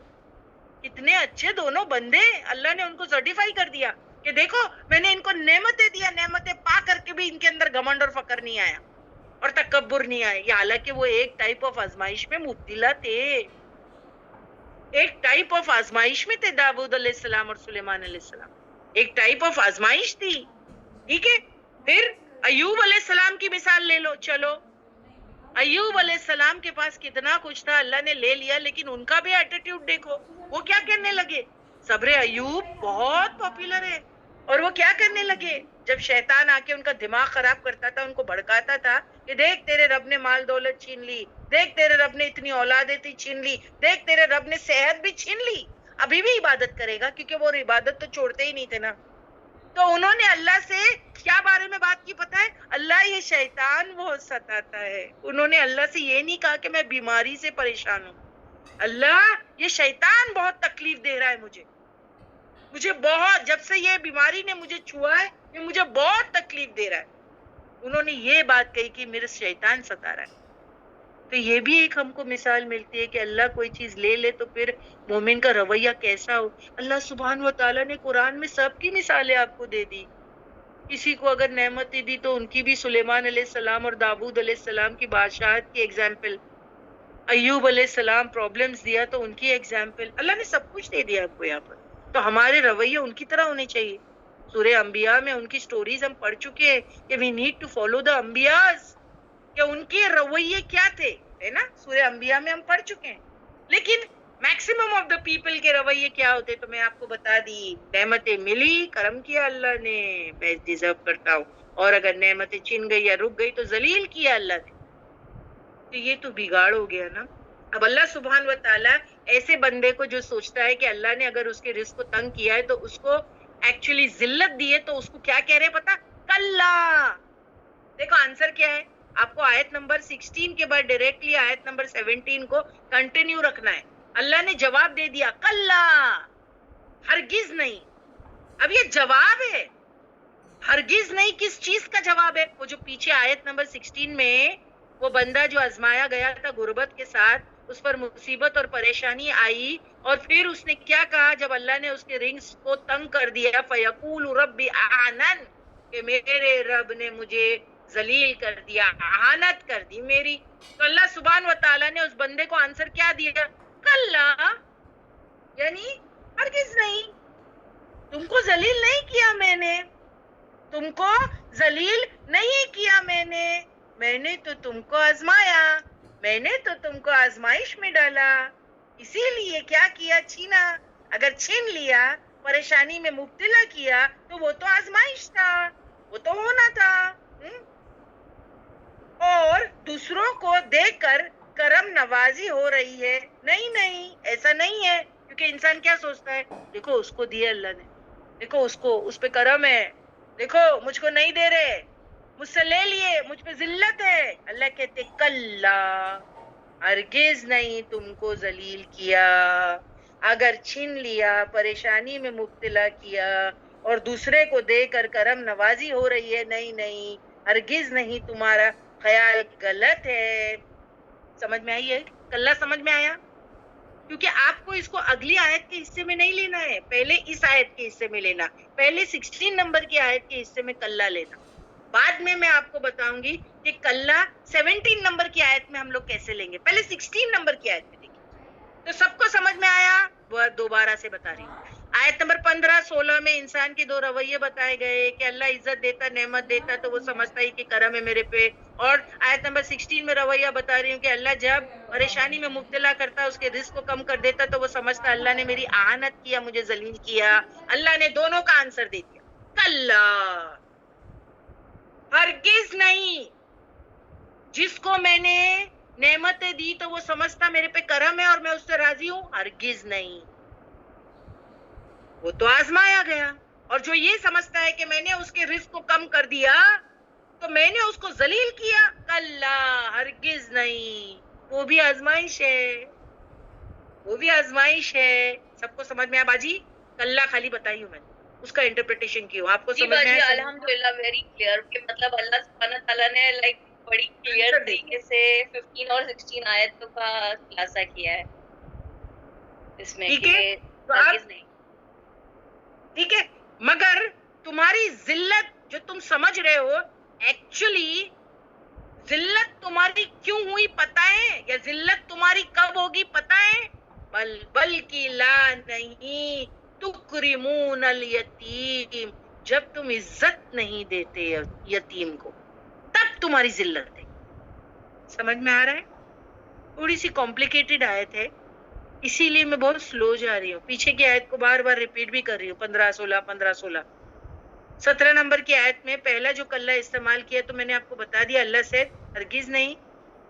کتنے اچھے دونوں بندے, اللہ نے ان کو سرٹیفائی کر دیا کہ دیکھو میں نے ان کو نعمتیں دیا, نعمتیں پا کر کے بھی ان کے اندر گھمنڈ اور فخر نہیں آیا اور تکبر نہیں آیا. یہ حالانکہ وہ ایک ٹائپ آف آزمائش میں مبتلا تھے, ایک ٹائپ آف آزمائش میں تھے داود علیہ السلام اور سلیمان علیہ السلام, ایک ٹائپ آف آزمائش تھی, ٹھیک ہے. پھر ایوب علیہ السلام کی مثال لے لو, چلو ایوب علیہ السلام کے پاس کتنا کچھ تھا, اللہ نے لے لیا, لیکن ان کا بھی ایٹیٹیوڈ دیکھو, وہ کیا کرنے لگے. صبر ایوب بہت پاپولر ہے, اور وہ کیا کرنے لگے جب شیطان آ کے ان کا دماغ خراب کرتا تھا, ان کو بھڑکاتا تھا کہ دیکھ تیرے رب نے مال دولت چھین لی, دیکھ تیرے رب نے اتنی اولادیں تھی چھین لی, دیکھ تیرے رب نے صحت بھی چھین لی, ابھی بھی عبادت کرے گا, کیونکہ وہ عبادت تو چھوڑتے ہی نہیں تھے نا. تو انہوں نے اللہ سے کیا بارے میں بات کی پتا ہے, اللہ یہ شیطان بہت ستاتا ہے. انہوں نے اللہ سے یہ نہیں کہا کہ میں بیماری سے پریشان ہوں, اللہ یہ شیطان بہت تکلیف دے رہا ہے مجھے بہت, جب سے یہ بیماری نے مجھے چھوا ہے یہ مجھے بہت تکلیف دے رہا ہے. انہوں نے یہ بات کہی کہ میرے شیطان ستا رہا ہے. تو یہ بھی ایک ہم کو مثال ملتی ہے کہ اللہ کوئی چیز لے لے تو پھر مومن کا رویہ کیسا ہو. اللہ سبحانہ و تعالیٰ نے قرآن میں سب کی مثالیں آپ کو دے دی. کسی کو اگر نعمتیں دی تو ان کی بھی, سلیمان علیہ السلام اور داود علیہ السلام کی بادشاہت کی ایگزامپل, ایوب علیہ السلام پرابلمز دیا تو ان کی ایگزامپل, اللہ نے سب کچھ دے دیا آپ کو یہاں پر. تو ہمارے رویے ان کی طرح ہونے چاہیے. سورہ انبیاء میں ان کی سٹوریز ہم پڑھ چکے ہیں کہ we need to follow the انبیاز, کہ ان کے رویے کیا تھے, ہے نا, سورہ انبیاء میں ہم پڑھ چکے ہیں. لیکن میکسیمم آف دا پیپل کے رویے کیا ہوتے تو میں آپ کو بتا دی, نعمتیں ملی کرم کیا اللہ نے, میں ڈیزرو کرتا ہوں, اور اگر نعمتیں چھن گئی یا رک گئی تو ذلیل کیا اللہ نے. تو یہ تو بگاڑ ہو گیا نا. اب اللہ سبحانہ و تعالیٰ ایسے بندے کو جو سوچتا ہے کہ اللہ نے اگر اس کے رزق کو تنگ کیا ہے تو اس کو ایکچولی ذلت دی ہے, تو اس کو کیا کہہ رہے پتا, کلا. دیکھو آنسر کیا ہے, آپ کو آیت نمبر 16 کے بعد ڈائریکٹلی آیت نمبر 17 کو کنٹینیو رکھنا ہے. اللہ نے جواب دے دیا کلا, ہرگز نہیں. اب یہ جواب ہے, ہرگز نہیں کس چیز کا جواب ہے؟ وہ جو پیچھے آیت نمبر 16 میں وہ بندہ جو آزمایا گیا تھا غربت کے ساتھ, اس پر مصیبت اور پریشانی آئی, اور پھر اس نے کیا کہا جب اللہ نے اس کے رنگز کو تنگ کر دیا, فَيَقُولُ رَبِّ أَعَانَنِ, کہ میرے رب نے مجھے ذلیل کر دیا, اہانت کر دی میری. تو اللہ سبحانہ و تعالیٰ نے اس بندے کو آنسر کیا دیا, کلا, یعنی ہرگز نہیں, تم کو ذلیل نہیں کیا میں نے, تم کو ذلیل نہیں کیا میں نے تو تم کو آزمایا, میں نے تو تم کو آزمائش میں ڈالا, اسی لیے کیا کیا, چھینا. اگر چھین لیا, پریشانی میں مبتلا کیا تو وہ تو آزمائش تھا, وہ تو ہونا تھا. اور دوسروں کو دیکھ کر کرم نوازی ہو رہی ہے, نہیں ایسا نہیں ہے, کیونکہ انسان کیا سوچتا ہے, دیکھو اس کو دیا اللہ نے, دیکھو اس پہ کرم ہے, دیکھو مجھ کو نہیں دے رہے, مجھ سے لے لیے, مجھ پہ ذلت ہے. اللہ کہتے کلا, ہرگز نہیں تم کو ذلیل کیا, اگر چھین لیا, پریشانی میں مبتلا کیا اور دوسرے کو دے کر کرم نوازی ہو رہی ہے, نہیں نہیں, ہرگز نہیں, تمہارا خیال غلط ہے. سمجھ میں آئی ہے؟ کلا سمجھ میں آیا؟ کیونکہ آپ کو اس کو اگلی آیت کے حصے میں نہیں لینا ہے, پہلے اس آیت کے حصے میں لینا, پہلے 16 نمبر کی آیت کے حصے میں کلا لینا. بعد میں آپ کو بتاؤں گی کہ کلا 17 نمبر کی آیت میں ہم لوگ کیسے لیں گے, پہلے 16 نمبر کی آیت میں دیکھیں. تو سب کو سمجھ میں آیا؟ وہ دوبارہ سے بتا رہی ہوں. آیت نمبر 15-16 میں انسان کے 2 رویے بتائے گئے کہ اللہ عزت دیتا, نعمت دیتا تو وہ سمجھتا ہی کہ کرم ہے میرے پہ, اور آیت نمبر 16 میں رویہ بتا رہی ہوں کہ اللہ جب پریشانی میں مبتلا کرتا, اس کے رزق کو کم کر دیتا تو وہ سمجھتا اللہ نے میری اہانت کیا, مجھے ذلیل کیا. اللہ نے دونوں کا آنسر دے دیا, کلا, ہرگز نہیں. جس کو میں نے نعمتیں دی تو وہ سمجھتا میرے پہ کرم ہے اور میں اس سے راضی ہوں, ہرگز نہیں. وہ تو آزمایا گیا, اور جو یہ سمجھتا ہے کہ میں نے اس کے رزق کو کم کر دیا تو میں نے اس کو ذلیل کیا, کلا, ہرگز نہیں, وہ بھی آزمائش ہے, وہ بھی آزمائش ہے. سب کو سمجھ میں آیا باجی؟ کلا خالی بتائی ہوں میں نے, اس کا انٹرپریٹیشن کیوں, آپ کو جی سمجھ میں باجی, آیا؟ الحمدللہ ویری کلیئر, کہ مطلب اللہ سبحانہ تعالیٰ نے لائک بڑی کلیئر Answer دے طریقے سے 15 اور 16 آیتوں کا خلاصہ کیا ہے اس میں, ٹھیک کہ ہے, تو آپ ہرگز نہیں. ٹھیک ہے, مگر تمہاری ذلت جو تم سمجھ رہے ہو, ایکچولی ذلت تمہاری کیوں ہوئی پتہ ہے, یا ذلت تمہاری کب ہوگی پتہ ہے؟ بلکہ لا نہیں, تکرمون الیتیم, جب تم عزت نہیں دیتے یتیم کو, تب تمہاری ذلت ہے. سمجھ میں آ رہا ہے؟ تھوڑی سی کمپلیکیٹڈ آیت ہے, اسی لیے میں بہت سلو جا رہی ہوں, پیچھے کی آیت کو بار بار ریپیٹ بھی کر رہی ہوں. 15-16 15-16 17 نمبر کی آیت میں پہلا جو کلہ استعمال کیا تو میں نے آپ کو بتا دیا, اللہ سے ہرگز نہیں,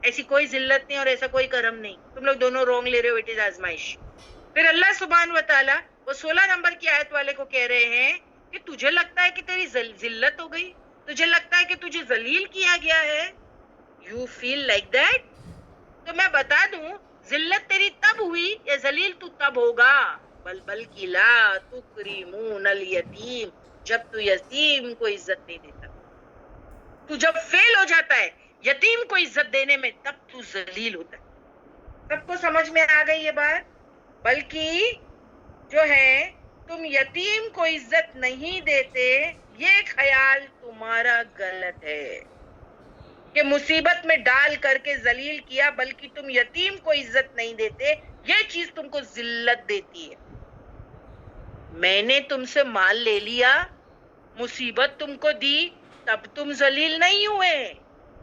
ایسی کوئی ذلت نہیں اور ایسا کوئی کرم نہیں, تم لوگ دونوں رونگ لے رہے ہو, اٹ از آزمائش. پھر اللہ سبحانہ و تعالیٰ وہ 16 نمبر کی آیت والے کو کہہ رہے ہیں کہ تجھے لگتا ہے کہ تیری ذلت ہو گئی, تجھے لگتا ہے کہ تجھے ذلیل کیا گیا ہے, یو فیل لائک دیٹ, تو میں بتا دوں ذلت تیری تب ہوئی یا ذلیل تو تب ہوگا, بلکہ لا تکرمون الیتیم, جب تو یتیم کو عزت نہیں دیتا, تو جب فیل ہو جاتا ہے یتیم کو عزت دینے میں, تب تو ذلیل ہوتا ہے. سب کو سمجھ میں آ گئی یہ بات؟ بلکہ جو ہے تم یتیم کو عزت نہیں دیتے, یہ خیال تمہارا غلط ہے کہ مصیبت میں ڈال کر کے ذلیل کیا, بلکہ تم یتیم کو عزت نہیں دیتے, یہ چیز تم کو ذلت دیتی ہے. میں نے تم سے مال لے لیا, مصیبت تم کو دی, تب تم ذلیل نہیں ہوئے,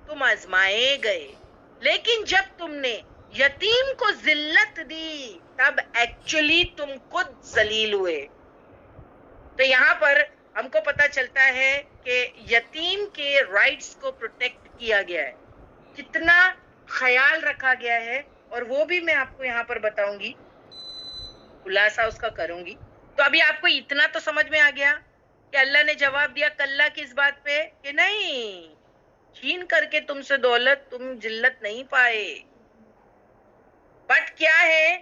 تم آزمائے گئے, لیکن جب تم نے یتیم کو ذلت دی تب ایکچولی تم خود ذلیل ہوئے. تو یہاں پر ہم کو پتا چلتا ہے کہ یتیم کے رائٹس کو پروٹیکٹ کیا گیا ہے, کتنا خیال رکھا گیا ہے, اور وہ بھی میں آپ کو یہاں پر بتاؤں گی, خلاصہ اس کا کروں گی. تو ابھی آپ کو اتنا تو سمجھ میں آ گیا کہ اللہ نے جواب دیا کلا کس بات پہ, کہ نہیں, چھین کر کے تم سے دولت تم ذلت نہیں پائے, بٹ کیا ہے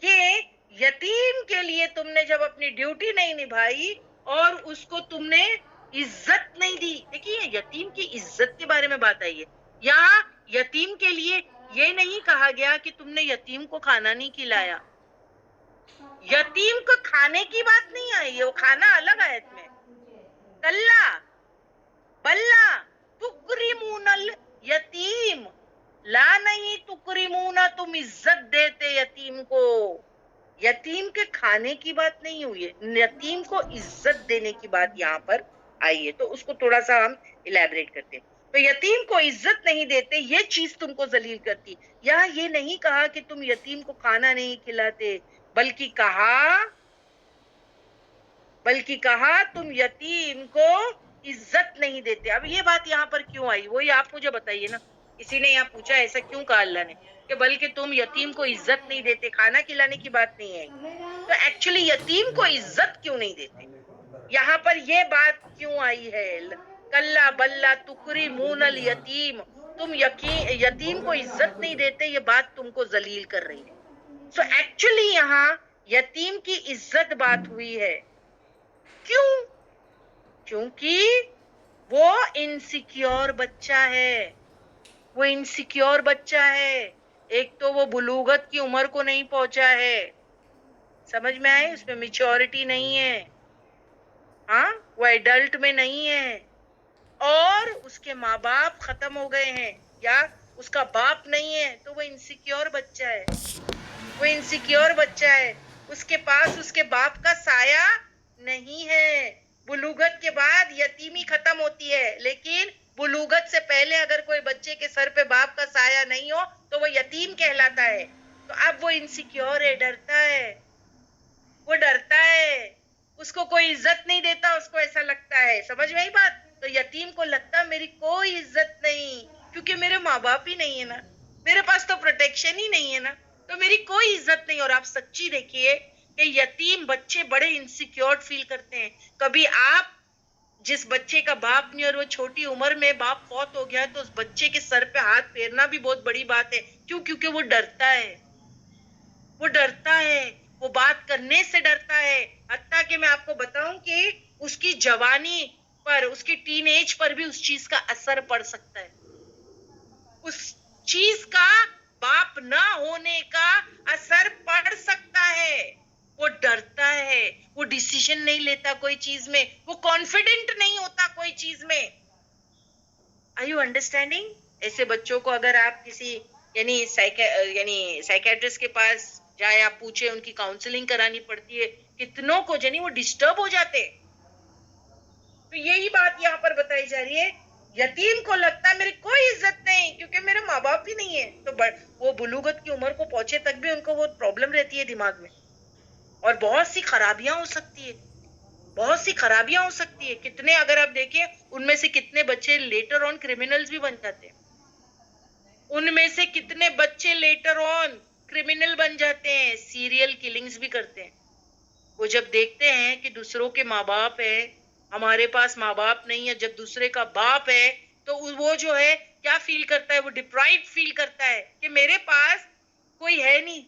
کہ یتیم کے لیے تم نے جب اپنی ڈیوٹی نہیں نبھائی اور اس کو تم نے عزت نہیں دی. دیکھیے یتیم کی عزت کے بارے میں بات آئی ہے, یہاں یتیم کے لیے یہ نہیں کہا گیا کہ تم نے یتیم کو کھانا نہیں کھلایا, یتیم کو کھانے کی بات نہیں آئی ہے, وہ کھانا الگ آیت میں, کلا بلا تکرمون الیتیم, لا نہیں تکرمون, تم عزت دیتے یتیم کو, یتیم کے کھانے کی بات نہیں ہوئی ہے, یتیم کو عزت دینے کی بات یہاں پر آئی ہے. تو اس کو تھوڑا سا ہم الیبریٹ کرتے ہیں. تو یتیم کو عزت نہیں دیتے, یہ چیز تم کو ذلیل کرتی. یہاں یہ نہیں کہا کہ تم یتیم کو کھانا نہیں کھلاتے, بلکہ کہا تم یتیم کو عزت نہیں دیتے. اب یہ بات یہاں پر کیوں آئی, وہی آپ مجھے بتائیے نا. کسی نے یہاں پوچھا ایسا کیوں کہا اللہ نے کہ بلکہ تم یتیم کو عزت نہیں دیتے, کھانا کھلانے کی بات نہیں ہے. تو ایکچولی یتیم کو عزت کیوں نہیں دیتے, یہاں پر یہ بات کیوں آئی ہے؟ کلا بلا تکرمون الیتیم، تم یتیم کو عزت نہیں دیتے، یہ بات تم کو ذلیل کر رہی ہے. سو ایکچولی یہاں یتیم کی عزت بات ہوئی ہے. کیوں؟ کیونکہ وہ انسیکیور بچہ ہے، وہ انسیکیور بچہ ہے. ایک تو وہ بلوغت کی عمر کو نہیں پہنچا ہے، سمجھ میں آئے؟ اس میں میچورٹی نہیں ہے، ہاں وہ ایڈلٹ میں نہیں ہے، اور اس کے ماں باپ ختم ہو گئے ہیں یا اس کا باپ نہیں ہے، تو وہ انسیکیور بچہ ہے. وہ انسیکیور بچہ ہے، اس کے پاس اس کے باپ کا سایہ نہیں ہے. بلوغت کے بعد یتیمی ختم ہوتی ہے، لیکن بلوغت سے پہلے اگر کوئی بچے کے سر پہ باپ کا سایہ نہیں ہو تو وہ یتیم کہلاتا ہے. تو اب وہ انسیکیور ہے، ڈرتا ہے، وہ ڈرتا ہے، اس کو کوئی عزت نہیں دیتا، اس کو ایسا لگتا ہے. سمجھ میں آئی بات؟ تو یتیم کو لگتا میری کوئی عزت نہیں، کیونکہ میرے ماں باپ ہی نہیں ہے نا، میرے پاس تو پروٹیکشن ہی نہیں ہے نا، تو میری کوئی عزت نہیں. اور آپ سچی دیکھیے کہ یتیم بچے بڑے انسیکیور فیل کرتے ہیں. کبھی آپ جس بچے کا باپ نہیں اور وہ چھوٹی عمر میں باپ فوت ہو گیا تو اس بچے کے سر پہ ہاتھ پھیرنا بھی بہت بڑی بات ہے. کیوں؟ کیونکہ وہ ڈرتا ہے، وہ ڈرتا ہے، وہ بات کرنے سے ڈرتا ہے. حتیٰ کہ میں آپ کو بتاؤں کہ اس کی جوانی پر، اس کی ٹین ایج پر بھی اس چیز کا اثر پڑ سکتا ہے. اس چیز کا باپ نہ ہونے کا اثر پڑ سکتا ہے. وہ ڈرتا ہے، وہ ڈیسیژن نہیں لیتا کوئی چیز میں، وہ کانفیڈنٹ نہیں ہوتا کوئی چیز میں. Are you understanding؟ ایسے بچوں کو اگر آپ کسی یعنی سائیکیٹرسٹ کے پاس جائے، آپ پوچھے، ان کی کاؤنسلنگ کرانی پڑتی ہے، کتنوں کو وہ ڈسٹرب ہو جاتے. تو یہی بات یہاں پر بتائی جا رہی ہے. یتیم کو لگتا ہے میری کوئی عزت نہیں کیونکہ میرے ماں باپ ہی نہیں ہے. تو وہ بلوغت کی عمر کو پہنچے تک بھی ان کو وہ پرابلم رہتی ہے دماغ میں، اور بہت سی خرابیاں ہو سکتی ہے، بہت سی خرابیاں ہو سکتی ہے. کتنے اگر آپ دیکھیں ان میں سے کتنے بچے لیٹر آن کرمینلز بھی بن جاتے ہیں، ان میں سے کتنے بچے لیٹر آن کرمینل بن جاتے ہیں، سیریل کلنگز بھی کرتے ہیں. وہ جب دیکھتے ہیں کہ دوسروں کے ماں باپ ہے، ہمارے پاس ماں باپ نہیں ہے، جب دوسرے کا باپ ہے تو وہ جو ہے کیا فیل کرتا ہے؟ وہ ڈپرائیوڈ فیل کرتا ہے کہ میرے پاس کوئی ہے نہیں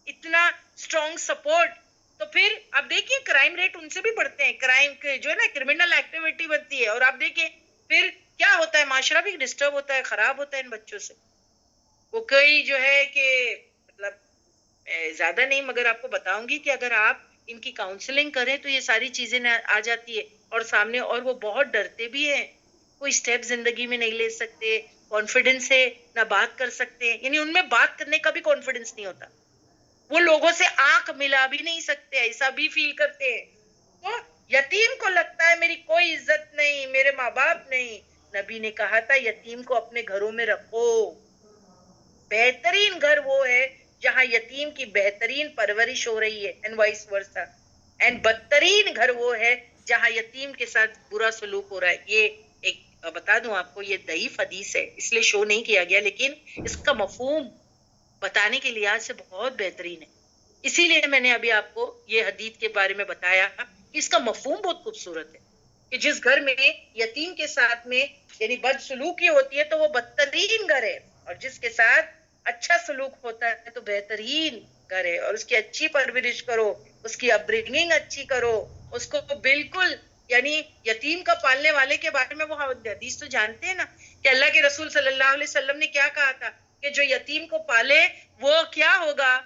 اتنا اسٹرانگ سپورٹ. تو پھر آپ دیکھیے کرائم ریٹ ان سے بھی بڑھتے ہیں، کرائم جو ہے نا کرمنل ایکٹیویٹی بڑھتی ہے. اور آپ دیکھیں پھر کیا ہوتا ہے، معاشرہ بھی ڈسٹرب ہوتا ہے، خراب ہوتا ہے ان بچوں سے. وہ کوئی جو ہے کہ مطلب زیادہ نہیں مگر آپ کو بتاؤں گی کہ اگر آپ ان کی کاؤنسلنگ کریں تو یہ ساری چیزیں آ جاتی ہے اور سامنے. اور وہ بہت ڈرتے بھی ہیں، کوئی سٹیپ زندگی میں نہیں لے سکتے، کانفیڈنس ہے نہ بات کر سکتے، یعنی ان میں بات کرنے کا بھی کانفیڈنس نہیں ہوتا، وہ لوگوں سے آنکھ ملا بھی نہیں سکتے، ایسا بھی فیل کرتے ہیں. تو یتیم کو لگتا ہے میری کوئی عزت نہیں، میرے ماں باپ نہیں. نبی نے کہا تھا یتیم کو اپنے گھروں میں رکھو. بہترین گھر وہ ہے جہاں یتیم کی بہترین پرورش ہو رہی ہے، اینڈ وائس ورسا. اینڈ بدترین گھر وہ ہے جہاں یتیم کے ساتھ برا سلوک ہو رہا ہے. یہ ایک بتا دوں آپ کو، یہ ضعیف حدیث ہے اس لیے شو نہیں کیا گیا، لیکن اس کا مفہوم بتانے کے لحاظ سے بہت بہترین ہے. اسی لیے میں نے ابھی آپ کو یہ حدیث کے بارے میں بتایا کہ اس کا مفہوم بہت خوبصورت ہے کہ جس گھر میں یتیم کے ساتھ میں یعنی بد سلوکی ہوتی ہے تو وہ بدترین گھر ہے، اور جس کے ساتھ اچھا سلوک ہوتا ہے تو بہترین گھر ہے. اور اس کی اچھی پرورش کرو، اس کی اپبرنگنگ اچھی کرو، اس کو بالکل یعنی یتیم کا پالنے والے کے بارے میں وہ حدیث تو جانتے ہیں نا کہ اللہ کے رسول صلی اللہ علیہ وسلم نے کیا کہا تھا کہ جو یتیم کو پالے وہ کیا ہوگا،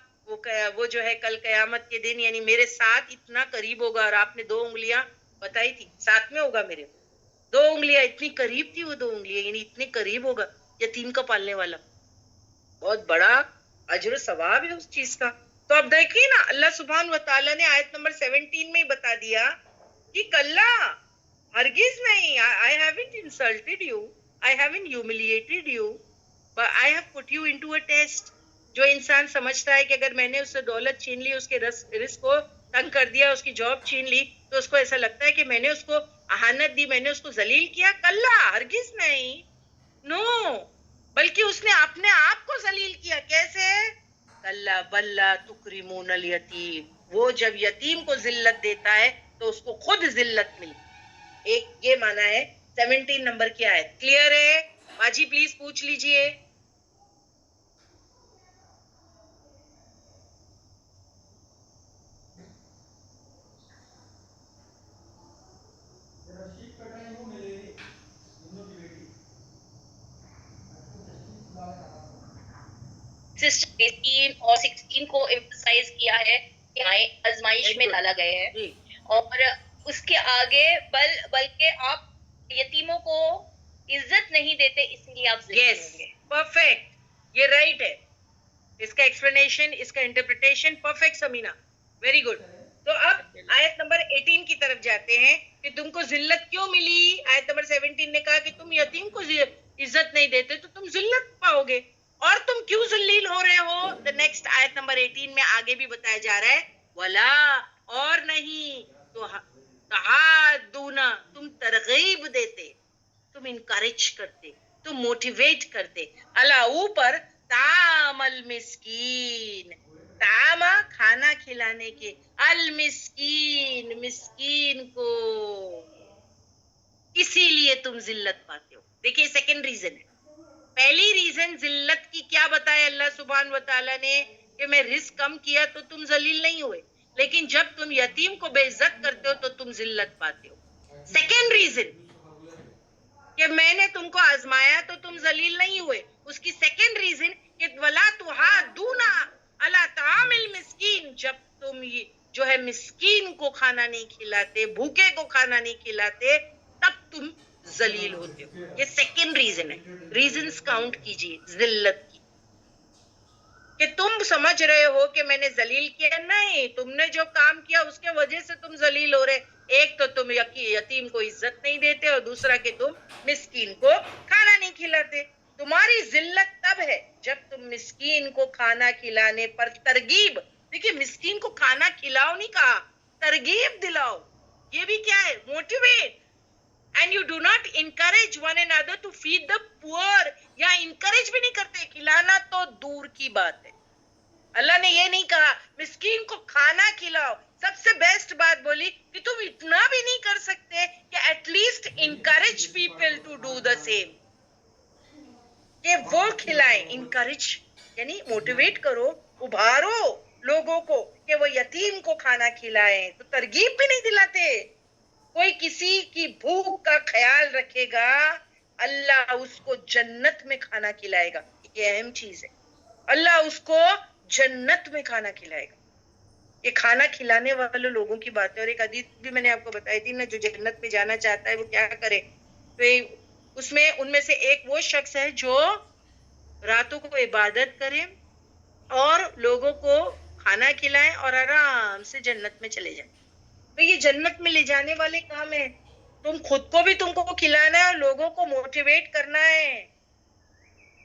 وہ جو ہے کل قیامت کے دن یعنی میرے ساتھ اتنا قریب ہوگا. اور آپ نے 2 انگلیاں بتائی تھی، ساتھ میں ہوگا میرے، 2 انگلیاں اتنی قریب تھی، وہ 2 انگلیاں یعنی اتنی قریب ہوگا یتیم کا پالنے والا. بہت بڑا اجر و ثواب ہے اس چیز کا. تو اب دیکھیے نا اللہ سبحانہ و تعالیٰ نے آیت نمبر 17 میں ہی بتا دیا کہ کلا ہرگز نہیں، I haven't insulted you, I haven't humiliated you, but I have put you into a test. جو انسان سمجھتا ہے کہ اگر میں نے اس سے دولت چھین لی، اس کے رزق کو تنگ کر دیا، اس کی جاب چھین لی، تو اس کو ایسا لگتا ہے کہ میں نے اس کو اہانت دی، میں نے اس کو ذلیل کیا. کلا ہرگز نہیں، نو، بلکہ اس نے اپنے آپ کو ذلیل کیا. کیسے؟ کلا بلا تکرمون الیتیم، وہ جب یتیم کو ذلت دیتا ہے تو اس کو خود ذلت ملی. ایک یہ مانا ہے 17 نمبر کی آیت. کلیئر ہے باجی؟ پلیز پوچھ لیجئے. سسٹر 18 اور 16 کو ایمفسائز کیا ہے کہ آزمائش میں ڈالا گئے ہیں, اور اس کے آگے بلکہ آپ یتیموں کو عزت نہیں دیتے اس لیے آپ ذلیل ہوں گے. پرفیکٹ, یہ رائٹ ہے. اس کا ایکسپلینیشن, اس کا انٹرپریٹیشن پرفیکٹ سمینا, ویری گڈ. تو اب آیت نمبر 18 کی طرف جاتے ہیں کہ تم کو ذلت کیوں ملی. آیت نمبر 17 نے کہا کہ تم یتیم کو عزت نہیں دیتے تو تم ذلت پاؤ گے, اور تم کیوں ذلیل ہو رہے ہو. دا نیکسٹ آیت نمبر 18 میں آگے بھی بتایا جا رہا ہے, ولا, اور نہیں, تو تحادونا, تم ترغیب دیتے, تم انکریج کرتے, تم موٹیویٹ کرتے, اللہ اوپر طعام المسکین, طعام کھانا کھلانے کے, المسکین مسکین کو, اسی لیے تم ذلت پاتے ہو. دیکھیے سیکنڈ ریزن ہے. پہلی ریزن ذلت کی کیا بتایا اللہ سبحانہ و تعالیٰ نے, کہ میں رزق کم کیا تو تم ذلیل نہیں ہوئے, لیکن جب تم یتیم کو بے عزت کرتے ہو تو تم ذلت پاتے ہو. سیکنڈ ریزن کہ میں نے تم کو آزمایا تو تم ذلیل نہیں ہوئے, اس کی سیکنڈ ریزن کہ ولا تحاضون علی طعام المسکین, جب تم جو ہے مسکین کو کھانا نہیں کھلاتے, بھوکے کو کھانا نہیں کھلاتے, تب تم ذلیل ہوتے ہو. یہ سیکنڈ ریزن ہے. ریزنز کاؤنٹ کیجئے ذلت کی, کہ تم سمجھ رہے ہو کہ میں نے ذلیل کیا, نہیں, تم نے جو کام کیا اس کے وجہ سے تم ذلیل ہو رہے. ایک تو تم یتیم کو عزت نہیں دیتے, اور دوسرا کہ تم مسکین کو کھانا نہیں کھلاتے. تمہاری ذلت تب ہے جب تم مسکین کو کھانا کھلانے پر ترغیب, دیکھیے مسکین کو کھانا کھلاؤ نہیں کہا, ترغیب دلاؤ. یہ بھی کیا ہے, motivate. And you do not encourage one another to feed the poor. یا encourage بھی نہیں کرتے, کھلانا تو دور کی بات ہے. اللہ نے یہ نہیں کہا مسکین کو کھانا کھلاؤ. سب سے بیسٹ بات بولی کہ تم اتنا بھی نہیں کر سکتے کہ at least encourage people to do the same, کہ وہ کھلائیں. encourage یعنی موٹیویٹ کرو, ابھارو لوگوں کو کہ وہ یتیم کو کھانا کھلائیں. تو ترغیب بھی نہیں دلاتے. کوئی کسی کی بھوک کا خیال رکھے گا, اللہ اس کو جنت میں کھانا کھلائے گا. یہ اہم چیز ہے, اللہ اس کو جنت میں کھانا کھلائے گا. یہ کھانا کھلانے والے لوگوں کی بات ہے. اور ایک حدیث بھی میں نے آپ کو بتائی تھی نا, جو جنت میں جانا چاہتا ہے وہ کیا کرے. تو اس میں ان میں سے ایک وہ شخص ہے جو راتوں کو عبادت کرے اور لوگوں کو کھانا کھلائے اور آرام سے جنت میں چلے جائے. تو یہ جنت میں لے جانے والے کام ہے. تم خود کو بھی تم کو کھلانا ہے اور لوگوں کو موٹیویٹ کرنا ہے.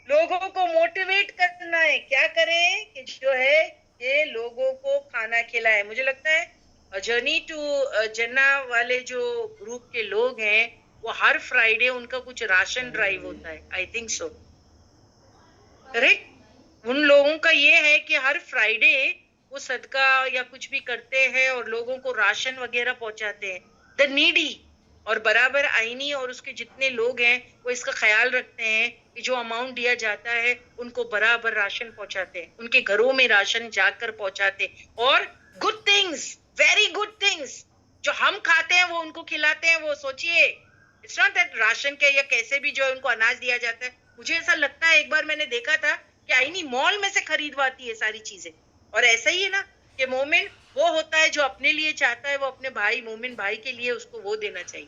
لوگوں کو موٹیویٹ کرنا ہے. کیا کریں کہ جو ہے یہ لوگوں کو کھانا کھلائے. مجھے لگتا ہے جرنی ٹو جنہ والے جو گروپ کے لوگ ہیں وہ ہر فرائیڈے ان کا کچھ راشن ڈرائیو ہوتا ہے. I think so, correct. ان لوگوں کا یہ ہے کہ ہر فرائیڈے وہ صدقہ یا کچھ بھی کرتے ہیں اور لوگوں کو راشن وغیرہ پہنچاتے ہیں, دا نیڈی. اور برابر آئینی اور اس کے جتنے لوگ ہیں وہ اس کا خیال رکھتے ہیں کہ جو اماؤنٹ دیا جاتا ہے ان کو برابر راشن پہنچاتے ہیں, ان کے گھروں میں راشن جا کر پہنچاتے. اور good things, very good things جو ہم کھاتے ہیں وہ ان کو کھلاتے ہیں. وہ سوچئے اٹس ناٹ دیٹ راشن کے یا کیسے بھی جو ان کو اناج دیا جاتا ہے. مجھے ایسا لگتا ہے ایک بار میں نے دیکھا تھا کہ آئینی مال میں سے خریدواتی ہے ساری چیزیں. اور ایسا ہی ہے نا کہ مومن وہ ہوتا ہے جو اپنے لیے چاہتا ہے وہ اپنے بھائی مومن بھائی کے لیے اس کو وہ دینا چاہیے.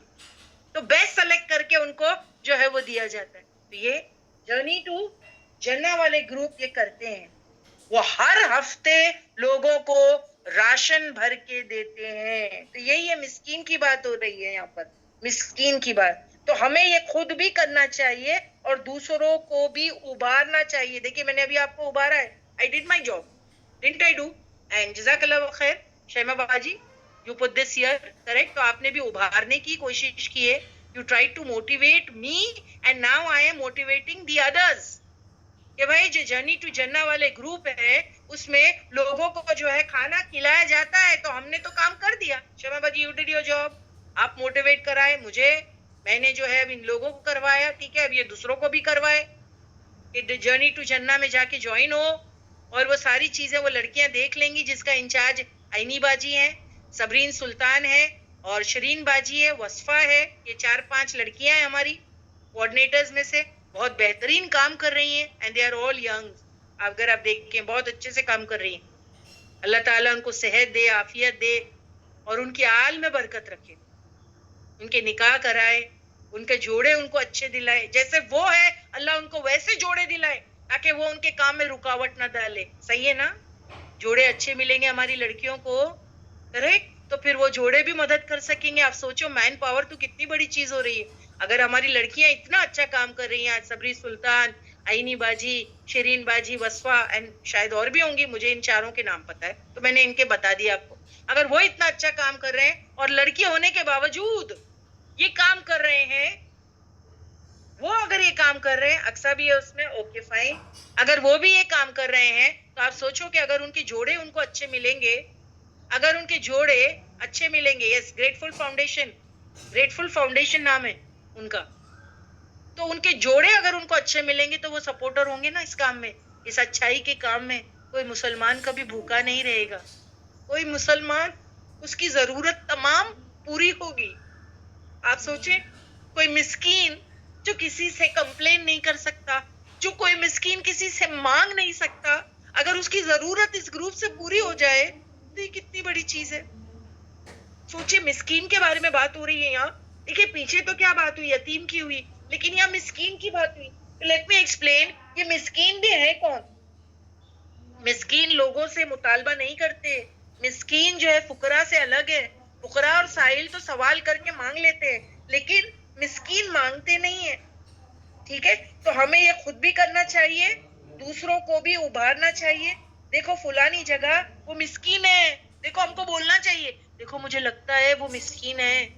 تو بیسٹ سلیکٹ کر کے ان کو جو ہے وہ دیا جاتا ہے. تو یہ جرنی ٹو جنہ والے گروپ یہ کرتے ہیں. وہ ہر ہفتے لوگوں کو راشن بھر کے دیتے ہیں. تو یہی ہے مسکین کی بات ہو رہی ہے یہاں پر, مسکین کی بات. تو ہمیں یہ خود بھی کرنا چاہیے اور دوسروں کو بھی ابھارنا چاہیے. دیکھیے میں نے ابھی آپ کو ابھارا ہے. I did my job, didn't I do? And جزاک اللہ خیر شیما باجی, you put this here, correct. تو آپ نے بھی ابھارنے کی کوشش کی ہے. You tried to motivate me and now I am motivating the others. کہ بھائی جو جرنی ٹو جنہ والے گروپ ہے اس میں لوگوں کو جو ہے کھانا کھلایا جاتا ہے, تو ہم نے تو کام کر دیا. شمع باجی, یو ڈیڈ یور جاب. آپ موٹیویٹ کرائے مجھے, میں نے جو ہے اب ان لوگوں کو کروایا, ٹھیک ہے, اب یہ دوسروں کو بھی کروائے کہ جرنی ٹو جنہ میں جا کے جوائن ہو, اور وہ ساری چیزیں وہ لڑکیاں دیکھ لیں گی, جس کا انچارج عینی باجی ہے, صبرین سلطان ہے, اور شرین باجی ہے, وصفہ ہے. یہ 4-5 لڑکیاں ہیں ہماری کوآرڈینیٹرز میں سے, بہت بہترین کام کر رہی ہیں, and they are all young. اگر آپ دیکھیں بہت اچھے سے کام کر رہی ہیں. اللہ تعالیٰ ان کو صحت دے, عافیت دے, اور ان کے آل میں برکت رکھے, ان کے نکاح کرائے, ان کے جوڑے ان کو اچھے دلائے, جیسے وہ ہے اللہ ان کو ویسے جوڑے دلائے, تاکہ وہ ان کے کام میں رکاوٹ نہ ڈالے. صحیح ہے نا؟ جوڑے اچھے ملیں گے ہماری لڑکیوں کو, کریکٹ, تو پھر وہ جوڑے بھی مدد کر سکیں گے. آپ سوچو مین پاور تو کتنی بڑی چیز ہو رہی ہے. اگر ہماری لڑکیاں اتنا اچھا کام کر رہی ہیں, آج صبری سلطان, عینی باجی, شرین باجی, وصفہ, اینڈ شاید اور بھی ہوں گی, مجھے ان چاروں کے نام پتا ہے تو میں نے ان کے بتا دیا آپ کو. اگر وہ اتنا اچھا کام کر رہے ہیں اور لڑکی ہونے کے باوجود یہ کام کر رہے ہیں, وہ اگر یہ کام کر رہے ہیں, اکثر بھی ہے اس میں, اوکے فائن, اگر وہ بھی یہ کام کر رہے ہیں, تو آپ سوچو کہ اگر ان کے جوڑے ان کو اچھے ملیں گے, اگر ان کے جوڑے اچھے ملیں گے, یس, گریٹفل فاؤنڈیشن, گریٹفل فاؤنڈیشن نام ہے ان کا, تو ان کے جوڑے اگر ان کو اچھے ملیں گے تو وہ سپورٹر ہوں گے نا اس کام میں, اس اچھائی کے کام میں. کوئی مسلمان کبھی بھوکا نہیں رہے گا, کوئی مسلمان, اس کی ضرورت تمام پوری ہوگی. آپ سوچیں, کوئی مسکین جو کسی سے کمپلین نہیں کر سکتا, جو کوئی مسکین کسی سے مانگ نہیں سکتا, اگر اس کی ضرورت اس گروپ سے پوری ہو جائے تو یہ کتنی بڑی چیز ہے. سوچیں, مسکین کے بارے میں بات ہو رہی ہے یہاں. دیکھیں پیچھے تو کیا بات ہوئی, یتیم کی ہوئی, لیکن یہاں مسکین کی بات ہوئی. لیٹ می ایکسپلین, یہ مسکین بھی ہے کون؟ مسکین لوگوں سے مطالبہ نہیں کرتے. مسکین جو ہے فقراء سے الگ ہے. فقراء اور سائل تو سوال کر کے مانگ لیتے ہیں, لیکن مسکین مانگتے نہیں ہیں. ٹھیک ہے, تو ہمیں یہ خود بھی کرنا چاہیے, دوسروں کو بھی ابھارنا چاہیے. دیکھو فلانی جگہ وہ مسکین ہے, دیکھو ہم کو بولنا چاہیے, دیکھو مجھے لگتا ہے وہ مسکین ہے.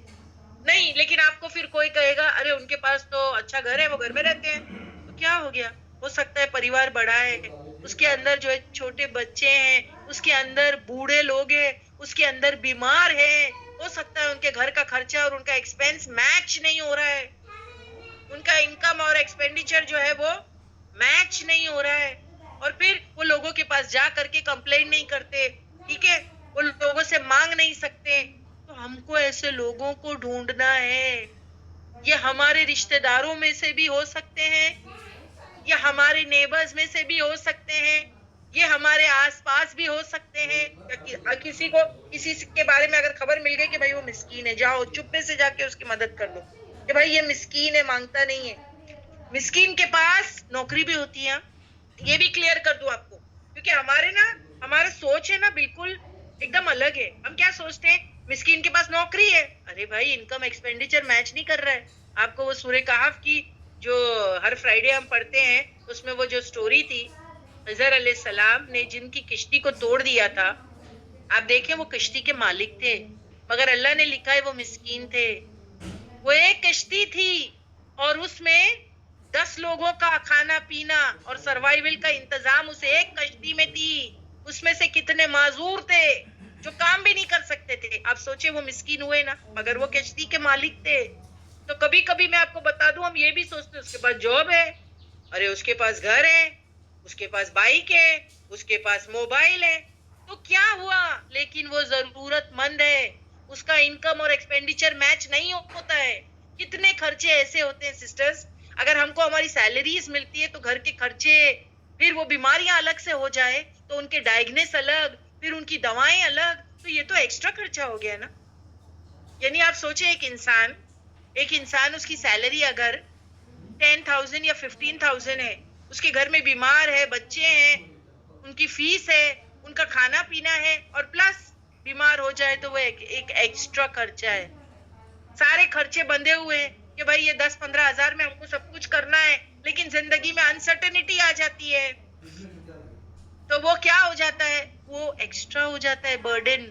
نہیں, لیکن آپ کو پھر کوئی کہے گا ارے ان کے پاس تو اچھا گھر ہے, وہ گھر میں رہتے ہیں, تو کیا ہو گیا؟ ہو سکتا ہے پریوار بڑا ہے, اس کے اندر جو ہے چھوٹے بچے ہیں, اس کے اندر بوڑھے لوگ ہیں, اس کے اندر بیمار ہیں, ہو سکتا ہے ان کے گھر کا خرچہ اور ان کا ایکسپینس میچ نہیں ہو رہا ہے, ان کا انکم اور ایکسپینڈیچر جو ہے وہ میچ نہیں ہو رہا ہے, اور پھر وہ لوگوں کے پاس جا کر کے کمپلین نہیں کرتے. ٹھیک ہے, وہ لوگوں سے مانگ نہیں سکتے. تو ہم کو ایسے لوگوں کو ڈھونڈنا ہے. یہ ہمارے رشتہ داروں میں سے بھی ہو سکتے ہیں, یہ ہمارے نیبرز میں سے بھی ہو سکتے ہیں, یہ ہمارے آس پاس بھی ہو سکتے ہیں. کسی کو کسی کے بارے میں اگر خبر مل گئی کہ بھائی وہ مسکین ہے, جاؤ چپے سے جا کے اس کی مدد کر دو کہ بھائی یہ مسکین ہے, مانگتا نہیں ہے. مسکین کے پاس نوکری بھی ہوتی ہے, یہ بھی کلیئر کر دوں آپ کو, کیونکہ ہمارا سوچ ہے نا بالکل ایک دم الگ ہے. ہم کیا سوچتے ہیں, مسکین کے پاس نوکری ہے, ارے بھائی انکم ایکسپینڈیچر میچ نہیں کر رہا ہے. آپ کو وہ سورہ کہف کی جو ہر فرائیڈے ہم پڑھتے ہیں, اس میں وہ جو سٹوری تھی, خضر علیہ السلام نے جن کی کشتی کو توڑ دیا تھا, آپ دیکھیں وہ کشتی کے مالک تھے, مگر اللہ نے لکھا ہے وہ مسکین تھے. وہ ایک کشتی تھی اور اس میں 10 لوگوں کا کھانا پینا اور سروائیول کا انتظام اس ایک کشتی میں تھی. اس میں سے کتنے معذور تھے جو کام بھی نہیں کر سکتے تھے. آپ سوچے وہ مسکین ہوئے نا, مگر وہ کشتی کے مالک تھے. تو کبھی کبھی میں آپ کو بتا دوں, ہم یہ بھی سوچتے اس کے پاس جاب ہے, ارے اس کے پاس گھر ہے, اس کے پاس بائک ہے, اس کے پاس موبائل ہے, تو کیا ہوا, لیکن وہ ضرورت مند ہے, اس کا انکم اور ایکسپینڈیچر میچ نہیں ہوتا ہے. کتنے خرچے ایسے ہوتے ہیں سسٹرز, اگر ہم کو ہماری سیلریز ملتی ہے تو گھر کے خرچے, پھر وہ بیماریاں الگ سے ہو جائے تو ان کے ڈائگنس الگ, پھر ان کی دوائیں الگ, تو یہ تو ایکسٹرا خرچہ ہو گیا نا. یعنی آپ سوچیں ایک انسان اس کی سیلری اگر 10,000 یا 15,000 ہے, اس کے گھر میں بیمار ہے, بچے ہیں, ان کی فیس ہے, ان کا کھانا پینا ہے, اور پلس بیمار ہو جائے تو وہ ایک ایکسٹرا خرچہ ہے. سارے خرچے بندھے ہوئے ہیں کہ بھائی یہ 10-15 ہزار میں ہم کو سب کچھ کرنا ہے, لیکن زندگی میں انسرٹنٹی آ جاتی ہے, تو وہ کیا ہو جاتا ہے, وہ ایکسٹرا ہو جاتا ہے برڈن,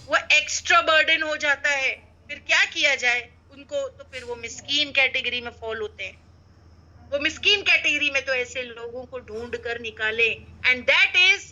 وہ ایکسٹرا برڈن ہو جاتا ہے. پھر کیا کیا جائے ان کو, تو پھر وہ مسکین کیٹیگری میں فال ہوتے ہیں. وہ مسکین کیٹیگری میں تو ایسے لوگوں کو ڈھونڈ کر نکالے, اینڈ دیٹ از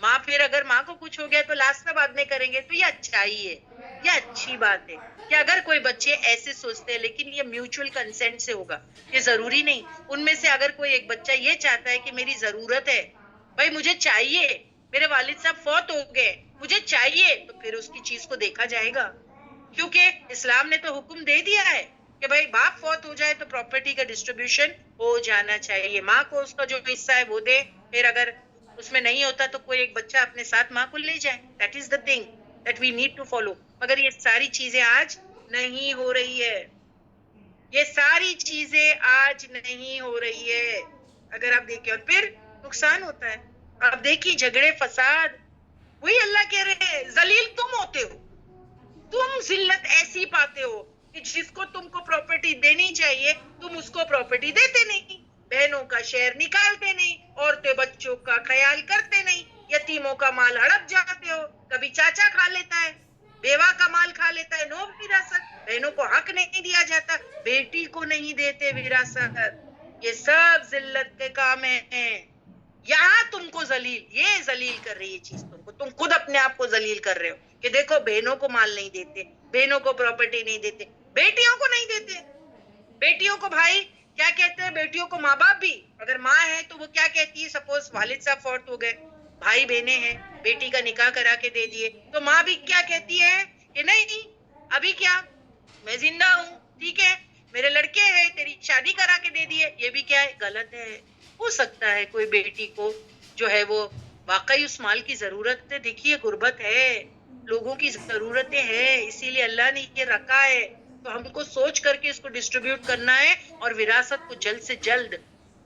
ماں پھر اگر ماں کو کچھ ہو گیا تو لاسٹ میں بعد میں کریں گے، تو یہ اچھائی ہے، یہ اچھی بات ہے کہ اگر کوئی بچے ایسے سوچتے ہیں، لیکن یہ میوچل کنسینٹ سے ہوگا، یہ ضروری نہیں. ان میں سے اگر کوئی ایک بچہ یہ چاہتا ہے کہ میری ضرورت ہے، بھائی مجھے چاہیے، میرے والد صاحب فوت ہو گئے، مجھے چاہیے، تو پھر اس کی چیز کو دیکھا جائے گا. کیونکہ اسلام نے تو حکم دے دیا ہے کہ بھائی باپ فوت ہو جائے تو پراپرٹی کا ڈسٹریبیوشن ہو جانا چاہیے، ماں کو اس کا جو حصہ ہے وہ دے، پھر اگر اس میں نہیں ہوتا تو کوئی ایک بچہ اپنے ساتھ ماں کو لے جائے. That is the thing that we need to follow. مگر یہ ساری چیزیں آج نہیں ہو رہی ہے، یہ ساری چیزیں آج نہیں ہو رہی ہے. اگر آپ دیکھیں اور پھر نقصان ہوتا ہے. آپ دیکھیے جھگڑے فساد، وہی اللہ کہہ رہے ہیں ذلیل تم ہوتے ہو، تم ذلت ایسی پاتے ہو کہ جس کو تم کو پراپرٹی دینی چاہیے تم اس کو پراپرٹی دیتے نہیں، بہنوں کا شیئر نکالتے نہیں، عورتیں بچوں کا خیال کرتے نہیں، یتیموں کا مال ہڑپ جاتے ہو، کبھی چاچا کھا لیتا ہے، بیوہ کا مال کھا لیتا ہے، نو وراثت، بہنوں کو حق نہیں دیا جاتا، بیٹی کو نہیں دیتے وراثت. یہ سب ذلت کے کام ہیں. یہاں تم کو یہ ذلیل کر رہی ہے چیز، تم خود اپنے آپ کو ذلیل کر رہے ہو کہ دیکھو بہنوں کو مال نہیں دیتے، بہنوں کو پراپرٹی نہیں دیتے، بیٹیوں کو نہیں دیتے. بیٹیوں کو بھائی کیا کہتے ہیں، بیٹیوں کو ماں باپ بھی، اگر ماں ہے تو وہ کیا کہتی ہے، سپوز والد صاحب فوت ہو گئے، بھائی بہنیں ہیں، بیٹی کا نکاح کرا کے دے دیے، تو ماں بھی کیا کہتی ہے کہ نہیں ابھی کیا، میں زندہ ہوں، ٹھیک ہے، میرے لڑکے ہیں، تیری شادی کرا کے دے دیے. یہ بھی کیا ہے، غلط ہے. ہو سکتا ہے کوئی بیٹی کو جو ہے وہ واقعی اس مال کی ضرورت ہے. دیکھیے غربت ہے، لوگوں کی ضرورتیں ہیں، اسی لیے اللہ نے یہ رکھا ہے، تو ہم کو سوچ کر کے اس کو ڈسٹریبیوٹ کرنا ہے. اور وراثت کو جلد سے جلد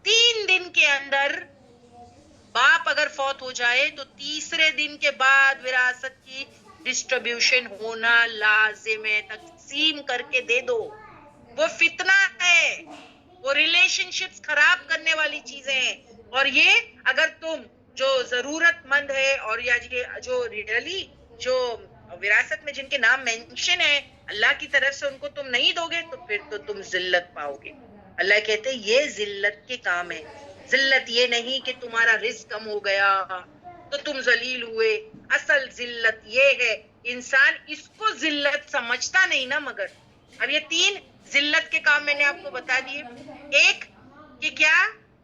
3 دن کے اندر، باپ اگر فوت ہو جائے تو تیسرے دن کے بعد وراثت کی ڈسٹریبیوشن ہونا لازم ہے. تقسیم کر کے دے دو. وہ فتنہ ہے، وہ ریلیشن شپس خراب کرنے والی چیزیں ہیں. اور یہ اگر تم جو ضرورت مند ہے اور یا جو ریئلی جو وراثت میں جن کے نام مینشن ہے اللہ کی طرف سے، ان کو تم نہیں دو گے تو پھر تو تم ذلت پاؤ گے. اللہ کہتے یہ ذلت کے کام ہے. ذلت یہ نہیں کہ تمہارا رزق کم ہو گیا تو تم ذلیل ہوئے. اصل ذلت یہ ہے، انسان اس کو ذلت سمجھتا نہیں نا. مگر اب یہ 3 ذلت کے کام میں نے آپ کو بتا دیے. ایک کہ کیا،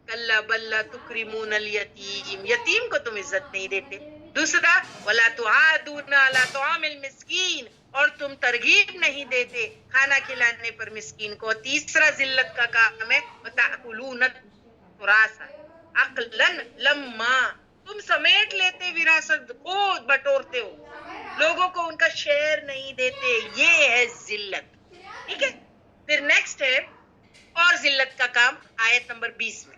کلا بلا تکرمون الیتیم، یتیم کو تم عزت نہیں دیتے. دوسرا ولا تعادون علی طعام المسکین، اور تم ترغیب نہیں دیتے کھانا کھلانے پر مسکین کو. تیسرا ذلت کا کام ہے وتأکلون التراث اکلا لما، تم سمیٹ لیتے وراثت کو، بٹورتے ہو، لوگوں کو ان کا شیئر نہیں دیتے. یہ ہے ذلت. ٹھیک ہے. پھر نیکسٹ ہے اور ذلت کا کام آیت نمبر 20 میں.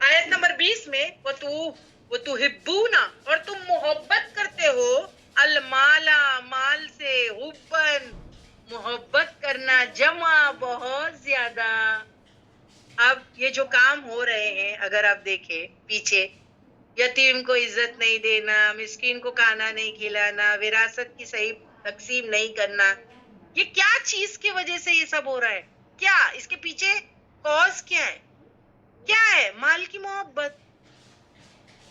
آیت نمبر 20 میں وَتُحِبُّونَ، اور تم محبت کرتے ہو، المالا، مال سے، حبن، محبت کرنا، جمع بہت زیادہ. اب یہ جو کام ہو رہے ہیں اگر آپ دیکھیں پیچھے، یتیم کو عزت نہیں دینا، مسکین کو کھانا نہیں کھلانا، وراثت کی صحیح تقسیم نہیں کرنا، یہ کیا چیز کی وجہ سے یہ سب ہو رہا ہے؟ کیا اس کے پیچھے کاز کیا ہے؟ کیا ہے؟ مال کی محبت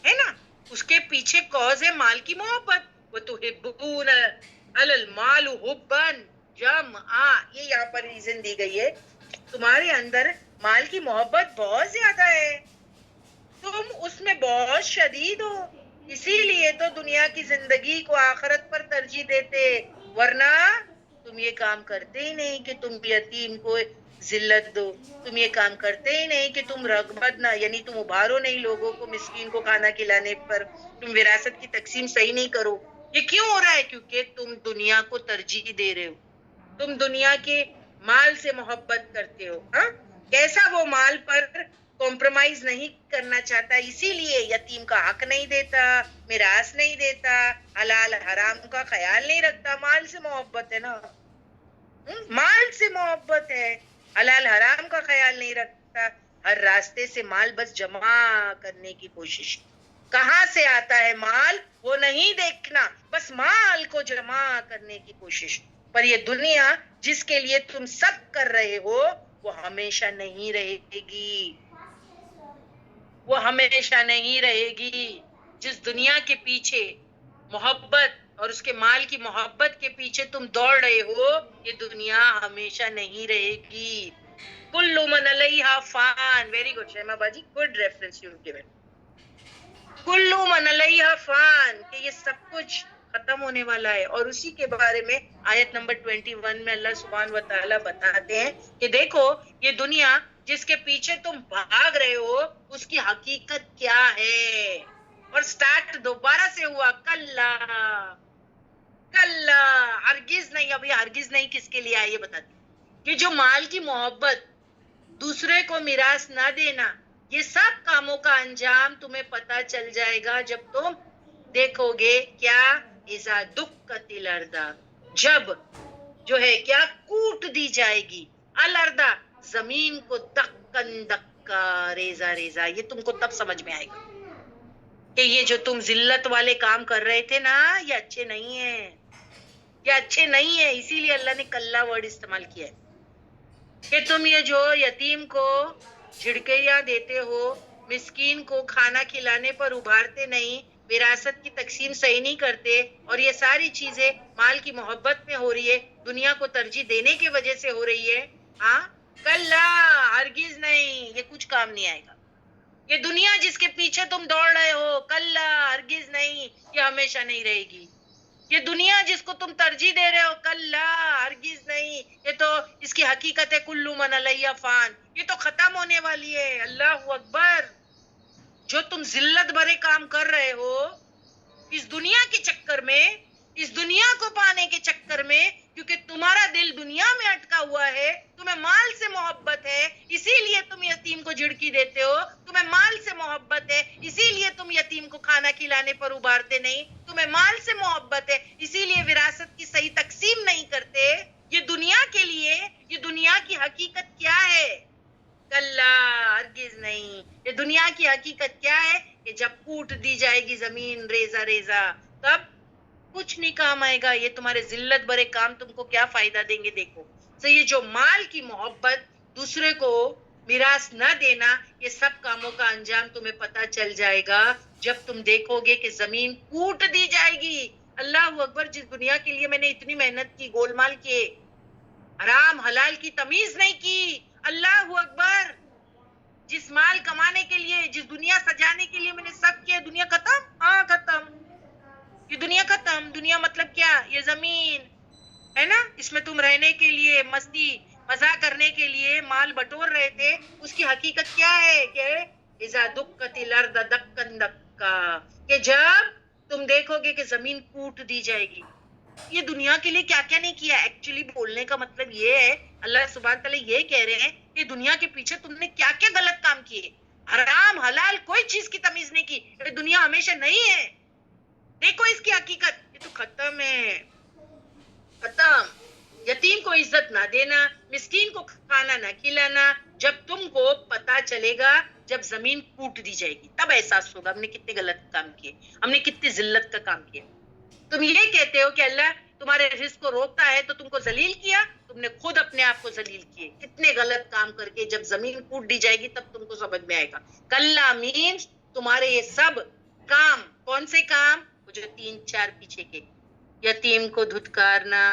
ہے نا. اس کے پیچھے کاز ہے مال کی محبت. وَتُحِبُّونَ عَلَى الْمَالُ حُبًّا جَمًّا، یہ یہاں پر ریزن دی گئی ہے، تمہارے اندر مال کی محبت بہت زیادہ ہے، تم اس میں بہت شدید ہو، اسی لیے تو دنیا کی زندگی کو آخرت پر ترجیح دیتے، ورنہ تم یہ کام کرتے ہی نہیں کہ تم یتیم کو ذلت دو. تم یہ کام کرتے ہی نہیں کہ تم رغبت نہ، یعنی تم ابھارو نہیں لوگوں کو مسکین کو کھانا کھلانے پر، تم وراثت کی تقسیم صحیح نہیں کرو. یہ کیوں ہو رہا ہے؟ کیونکہ تم دنیا کو ترجیح دے رہے ہو، تم دنیا کے مال سے محبت کرتے ہو. ہاں، کیسا وہ مال پر کمپرومائز نہیں کرنا چاہتا، اسی لیے یتیم کا حق نہیں دیتا، میراث نہیں دیتا، حلال حرام کا خیال نہیں رکھتا. مال سے محبت ہے نا، مال سے محبت ہے، حلال حرام کا خیال نہیں رکھتا، ہر راستے سے مال بس جمع کرنے کی کوشش. کہاں سے آتا ہے مال وہ نہیں دیکھنا، بس مال کو جمع کرنے کی کوشش. پر یہ دنیا جس کے لیے تم سب کر رہے ہو وہ ہمیشہ نہیں رہے گی. وہ ہمیشہ نہیں رہے گی. جس دنیا کے پیچھے محبت اور اس کے مال کی محبت کے پیچھے تم دوڑ رہے ہو, یہ دنیا ہمیشہ نہیں رہے گی. کل من علیہا فان. ویری گڈ شیما باجی, گڈ ریفرنس یو گیون. کل من علیہا فان, کہ یہ سب کچھ ختم ہونے والا ہے. اور اسی کے بارے میں آیت نمبر 21 میں اللہ سبحانہ و تعالیٰ بتاتے ہیں کہ دیکھو یہ دنیا جس کے پیچھے تم بھاگ رہے ہو اس کی حقیقت کیا ہے. اور سٹارٹ دوبارہ سے ہوا, کلا کلا, ہرگز نہیں. ابھی ہرگز نہیں کس کے لیے آئی یہ بتاتی کہ جو مال کی محبت, دوسرے کو میراث نہ دینا, یہ سب کاموں کا انجام تمہیں پتا چل جائے گا جب تم دیکھو گے کیا, اذا دکت الارض, جب جو ہے کیا کوٹ دی جائے گی, الارض زمین کو, دکن دکا, ریزا ریزا. یہ تم کو تب سمجھ میں آئے گا کہ یہ جو تم ذلت والے کام کر رہے تھے نا, یہ اچھے نہیں ہیں, یہ اچھے نہیں ہیں. اسی لیے اللہ نے کلا ورڈ استعمال کیا ہے کہ تم یہ جو یتیم کو جھڑکیاں دیتے ہو, مسکین کو کھانا کھلانے پر ابھارتے نہیں, وراثت کی تقسیم صحیح نہیں کرتے, اور یہ ساری چیزیں مال کی محبت میں ہو رہی ہے, دنیا کو ترجیح دینے کی وجہ سے ہو رہی ہے. ہاں, کلا, ہرگز نہیں, یہ کچھ کام نہیں آئے گا. یہ دنیا جس کے پیچھے تم دوڑ رہے ہو, کلا, ہرگز نہیں, یہ ہمیشہ نہیں رہے گی. یہ دنیا جس کو تم ترجیح دے رہے ہو, کلا, ہرگز نہیں, یہ تو اس کی حقیقت ہے, کلو من علیہ فان, یہ تو ختم ہونے والی ہے. اللہ اکبر. جو تم ذلت بھرے کام کر رہے ہو اس دنیا کے چکر میں, اس دنیا کو پانے کے چکر میں, کیونکہ تمہارا دل دنیا میں اٹکا ہوا ہے, تمہیں مال سے محبت ہے, اسی لیے تم یتیم کو جھڑکی دیتے ہو, تمہیں مال سے محبت ہے, اسی لیے تم یتیم کو کھانا کھلانے پر ابھارتے نہیں, تمہیں مال سے محبت ہے, اسی لیے وراثت کی صحیح تقسیم نہیں کرتے. یہ دنیا کے لیے, یہ دنیا کی حقیقت کیا ہے, کلا, ہرگز نہیں. یہ دنیا کی حقیقت کیا ہے کہ جب کوٹ دی جائے گی زمین ریزا ریزا, تب کچھ نہیں کام آئے گا. یہ تمہارے ذلت بھرے کام تم کو کیا فائدہ دیں گے. دیکھو تو یہ جو مال کی محبت, دوسرے کو میراث نہ دینا, یہ سب کاموں کا انجام تمہیں پتا چل جائے گا جب تم دیکھو گے کہ زمین کوٹ دی جائے گی. اللہ اکبر. جس دنیا کے لیے میں نے اتنی محنت کی, گول مال کیے, حرام حلال کی تمیز نہیں کی, اللہ اکبر. جس مال کمانے کے لیے, جس دنیا سجانے کے لیے میں نے سب کیا, دنیا ختم. ہاں ختم, یہ دنیا ختم. دنیا مطلب کیا, یہ زمین ہے نا, اس میں تم رہنے کے لیے, مستی مزہ کرنے کے لیے مال بٹور رہے تھے, اس کی حقیقت کیا ہے کہ اذا دکت الارض دکن دکا, کہ جب تم دیکھو گے کہ زمین کوٹ دی جائے گی. یہ دنیا کے لیے کیا کیا نہیں کیا. ایکچولی بولنے کا مطلب یہ ہے, اللہ سبحانہ تعالیٰ یہ کہہ رہے ہیں کہ دنیا کے پیچھے تم نے کیا کیا غلط کام کیے, حرام حلال کوئی چیز کی تمیز نہیں کی. یہ دنیا ہمیشہ نہیں ہے. دیکھو اس کی حقیقت, یہ تو ختم ہے, ختم. یتیم کو عزت نہ دینا, مسکین کو کھانا نہ کھلانا, جب تم کو پتا چلے گا, جب زمین کوٹ دی جائے گی, تب احساس ہوگا ہم نے کتنے غلط کام کیے, ہم نے کتنی ذلت کا کام کیا. تم یہ کہتے ہو کہ اللہ تمہارے رزق کو روکتا ہے تو تم کو ذلیل کیا, تم نے خود اپنے آپ کو ذلیل کیے کتنے غلط کام کر کے. جب زمین کوٹ دی جائے گی تب تم کو سمجھ میں آئے گا. کلا مینس تمہارے یہ سب کام, کون سے کام, وہ جو 3-4 پیچھے کے, یتیم کو دھتکارنا,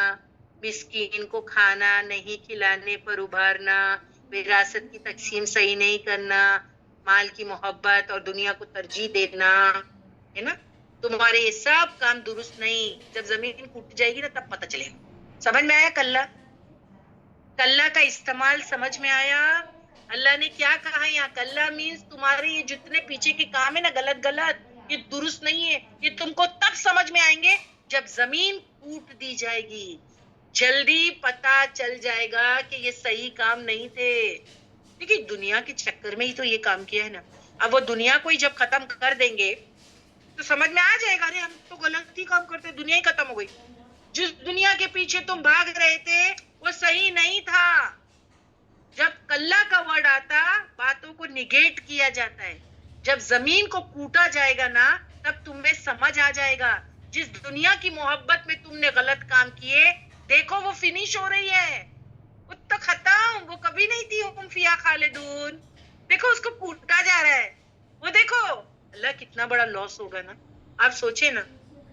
مسکین کو کھانا نہیں کھلانے پر ابھارنا, وراثت کی تقسیم صحیح نہیں کرنا, مال کی محبت اور دنیا کو ترجیح دینا, ہے نا, تمہارے یہ سب کام درست نہیں. جب زمین ٹوٹ جائے گی نا تب پتہ چلے گا. سمجھ میں آیا کلا, کلا کا استعمال سمجھ میں آیا. اللہ نے کیا کہا یہاں, کلا مینس تمہارے یہ جتنے پیچھے کے کام ہے نا غلط غلط, یہ درست نہیں ہے. یہ تم کو تب سمجھ میں آئیں گے جب زمین کوٹ دی جائے گی, جلدی پتا چل جائے گا کہ یہ صحیح کام نہیں تھے. دیکھیے دنیا کے چکر میں ہی تو یہ کام کیا ہے نا. اب وہ دنیا کو ہی جب ختم کر دیں گے تو سمجھ میں آ جائے گا, ارے ہم تو غلط ہی کام کرتے, دنیا ہی ختم ہو گئی. جس دنیا کے پیچھے تم بھاگ رہے تھے وہ صحیح نہیں تھا. جب کلا کا ورڈ آتا, باتوں کو نگیٹ کیا جاتا ہے. جب زمین کو کوٹا جائے گا نا تب تمہیں سمجھ آ جائے گا. جس دنیا کی محبت میں تم نے غلط کام کیے, دیکھو وہ فنش ہو رہی ہے, وہ تو ختم, وہ کبھی نہیں تھی. ہم فیہا خالدون, دیکھو اس کو کوٹا جا رہا ہے. وہ دیکھو اللہ کتنا بڑا لاس ہوگا نا. آپ سوچے نا,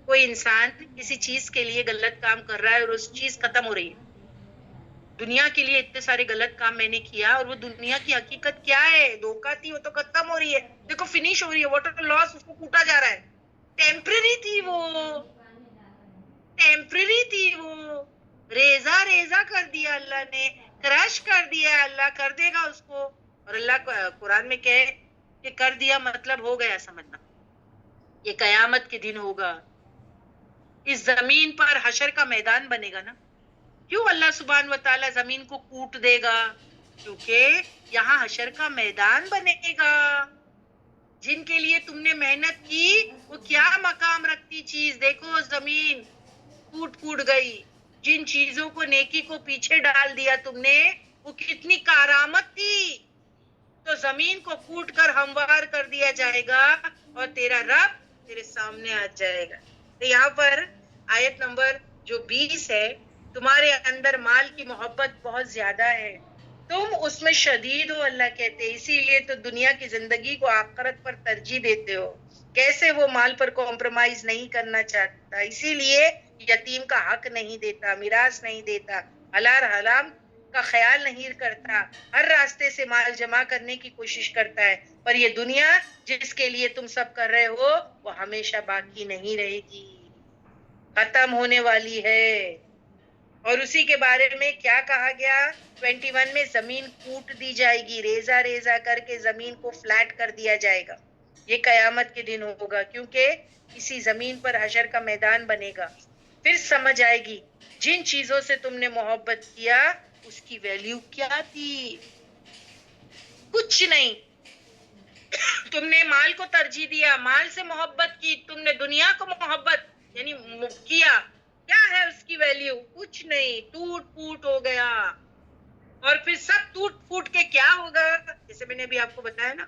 کوئی انسان کسی چیز کے لیے غلط کام کر رہا ہے اور اس چیز ختم ہو رہی ہے. دنیا کے لیے اتنے سارے غلط کام میں نے کیا, اور وہ دنیا کی حقیقت کیا ہے, دھوکہ تھی, وہ تو ختم ہو رہی ہے. دیکھو فنش ہو رہی ہے, واٹر لاس, اس کو کوٹا جا رہا ہے. ٹیمپرری تھی وہ, ٹیمپرری تھی وہ, ریزہ ریزہ کر دیا اللہ نے, کرش کر دیا اللہ, کر دے گا اس کو. اور اللہ قرآن میں کہے کہ کر دیا مطلب ہو گیا, سمجھنا یہ قیامت کے دن ہوگا. اس زمین پر حشر کا میدان بنے گا نا. کیوں اللہ سبحانہ و تعالیٰ زمین کو کوٹ دے گا؟ کیونکہ یہاں حشر کا میدان بنے گا. جن کے لیے تم نے محنت کی وہ کیا مقام رکھتی چیز, دیکھو زمین ٹوٹ پھوٹ گئی. جن چیزوں کو نیکی کو پیچھے ڈال دیا تم نے, وہ کتنی کارآمد تھی. تو زمین کو کوٹ کر ہموار کر دیا جائے گا اور تیرا رب تیرے سامنے آ جائے گا. تو یہاں پر آیت نمبر جو 20 ہے, تمہارے اندر مال کی محبت بہت زیادہ ہے, تم اس میں شدید ہو اللہ کہتے ہیں, اسی لیے تو دنیا کی زندگی کو آخرت پر ترجیح دیتے ہو. کیسے وہ مال پر کمپرومائز نہیں کرنا چاہتا, اسی لیے یتیم کا حق نہیں دیتا, میراث نہیں دیتا, حلال حرام کا خیال نہیں کرتا, ہر راستے سے مال جمع کرنے کی کوشش کرتا ہے. پر یہ دنیا جس کے لیے تم سب کر رہے ہو وہ ہمیشہ باقی نہیں رہے گی, ختم ہونے والی ہے. اور اسی کے بارے میں کیا کہا گیا 21 میں, زمین کوٹ دی جائے گی, ریزہ ریزہ کر کے زمین کو فلیٹ کر دیا جائے گا. یہ قیامت کے دن ہوگا, کیونکہ اسی زمین پر حشر کا میدان بنے گا. پھر سمجھ آئے گی جن چیزوں سے تم نے محبت کیا اس کی ویلیو کیا تھی. کچھ نہیں. تم نے مال کو ترجیح دیا, مال سے محبت کی, تم نے دنیا کو محبت یعنی کیا, کیا ہے اس کی ویلیو؟ کچھ نہیں, ٹوٹ پھوٹ ہو گیا. اور پھر سب ٹوٹ پھوٹ کے کیا ہوگا, جیسے میں نے ابھی آپ کو بتایا نا,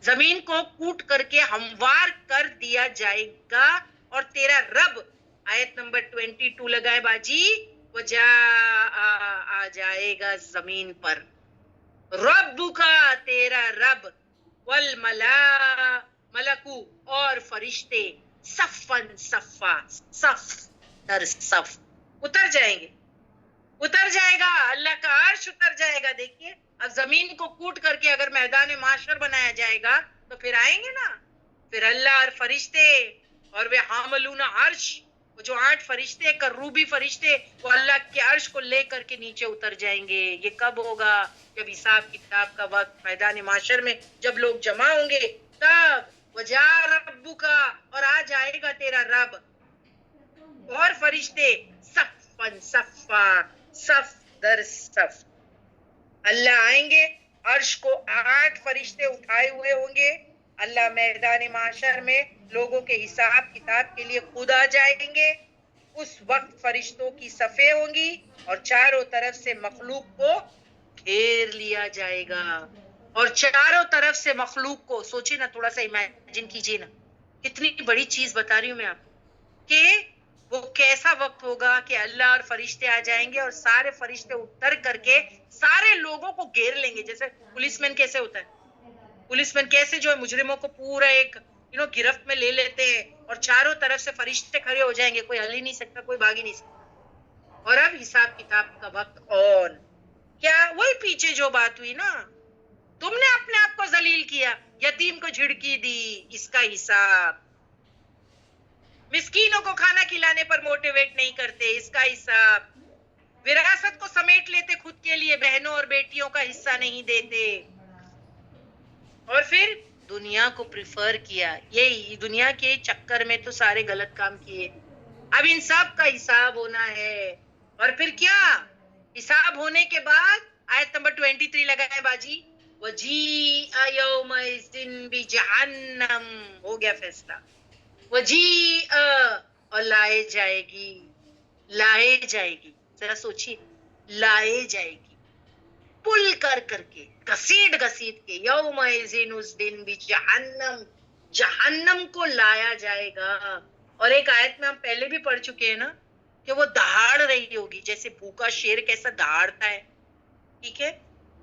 زمین کو کوٹ کر کے ہموار کر دیا جائے گا اور تیرا رب, آیت نمبر 22 لگائے باجی, وہ آ جائے گا زمین پر. رب کا, تیرا رب, ملکو اور فرشتے, صفن صفا, صف در صف اتر جائیں گے. اتر جائے گا اللہ کا عرش, اتر جائے گا. دیکھیے اب زمین کو کوٹ کر کے اگر میدان معاشر بنایا جائے گا تو پھر آئیں گے نا, پھر اللہ اور فرشتے اور وہ حاملون عرش, وہ جو 8 فرشتے, کروبی فرشتے, وہ اللہ کے عرش کو لے کر کے نیچے اتر جائیں گے. یہ کب ہوگا؟ جب حساب کتاب کا وقت, میدان معاشر میں جب لوگ جمع ہوں گے تب. وجا ربک, اور آ جائے گا تیرا رب اور فرشتے, صفن صفا, صف در صف. اللہ آئیں گے, عرش کو 8 فرشتے اٹھائے ہوئے ہوں گے. اللہ میدان معاشر میں لوگوں کے حساب کتاب کے لیے خود آ جائیں گے. اس وقت فرشتوں کی صفیں ہوں گی اور چاروں طرف سے مخلوق کو گھیر لیا جائے گا. اور چاروں طرف سے مخلوق کو, سوچے نا, تھوڑا سا امیجن کیجئے نا, کتنی بڑی چیز بتا رہی ہوں میں آپ کو, کہ وہ کیسا وقت ہوگا کہ اللہ اور فرشتے آ جائیں گے اور سارے فرشتے اتر کر کے سارے لوگوں کو گھیر لیں گے. جیسے پولیس مین کیسے ہوتا ہے, پولیس مین کیسے جو ہے مجرموں کو پورا ایک گرفت میں لے لیتے ہیں, اور چاروں طرف سے فرشتے کھڑے ہو جائیں گے, کوئی ہل ہی نہیں سکتا, کوئی بھاگ ہی نہیں سکتا. اور اب حساب کتاب کا وقت آن. کیا وہی پیچھے جو بات ہوئی نا, تم نے اپنے آپ کو ذلیل کیا, یتیم کو جھڑکی دی, اس کا حساب. مسکینوں کو کھانا کھلانے پر موٹیویٹ نہیں کرتے, اس کا حساب. وراثت کو سمیٹ لیتے خود کے لیے, بہنوں اور بیٹیوں کا حصہ نہیں دیتے. اور پھر دنیا کو پریفر کیا, یہ دنیا کے چکر میں تو سارے غلط کام کیے. اب ان سب کا حساب ہونا ہے. اور پھر کیا حساب ہونے کے بعد, آیت نمبر 23 لگائے باجی, وَجِیءَ یَوْمَئِذٍ بِجَہَنَّمَ, ہو گیا فیصلہ. وَجِیءَ, اور لائے جائے گی, لائے جائے گی, ذرا سوچیے, لائے جائے گی پل کر کر کے, گھسیٹ گھسیٹ کے, یومئذٍ, اس دن بھی, جہنم, جہنم کو لایا جائے گا. اور ایک آیت میں ہم پہلے بھی پڑھ چکے ہیں نا, کہ وہ دہاڑ رہی ہوگی, جیسے بھوکا شیر کیسا دہاڑتا ہے, ٹھیک ہے.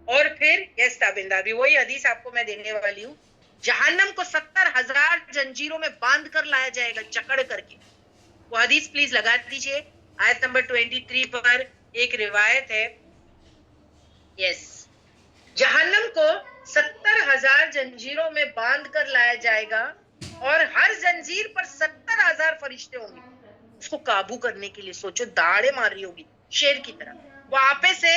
اور پھر یس تابندہ بھی وہی حدیث آپ کو میں دینے والی ہوں, جہنم کو 70,000 زنجیروں میں باندھ کر لایا جائے گا, جکڑ کر کے. وہ حدیث پلیز لگا دیجئے, آیت نمبر 23 پر ایک روایت ہے. یس, جہنم کو 70,000 زنجیروں میں باندھ کر لایا جائے گا, اور ہر زنجیر پر 70,000 فرشتے ہوں گے اس کو قابو کرنے کے لیے. سوچو, داڑے مار رہی ہوگی شیر کی طرح, وہ آپے سے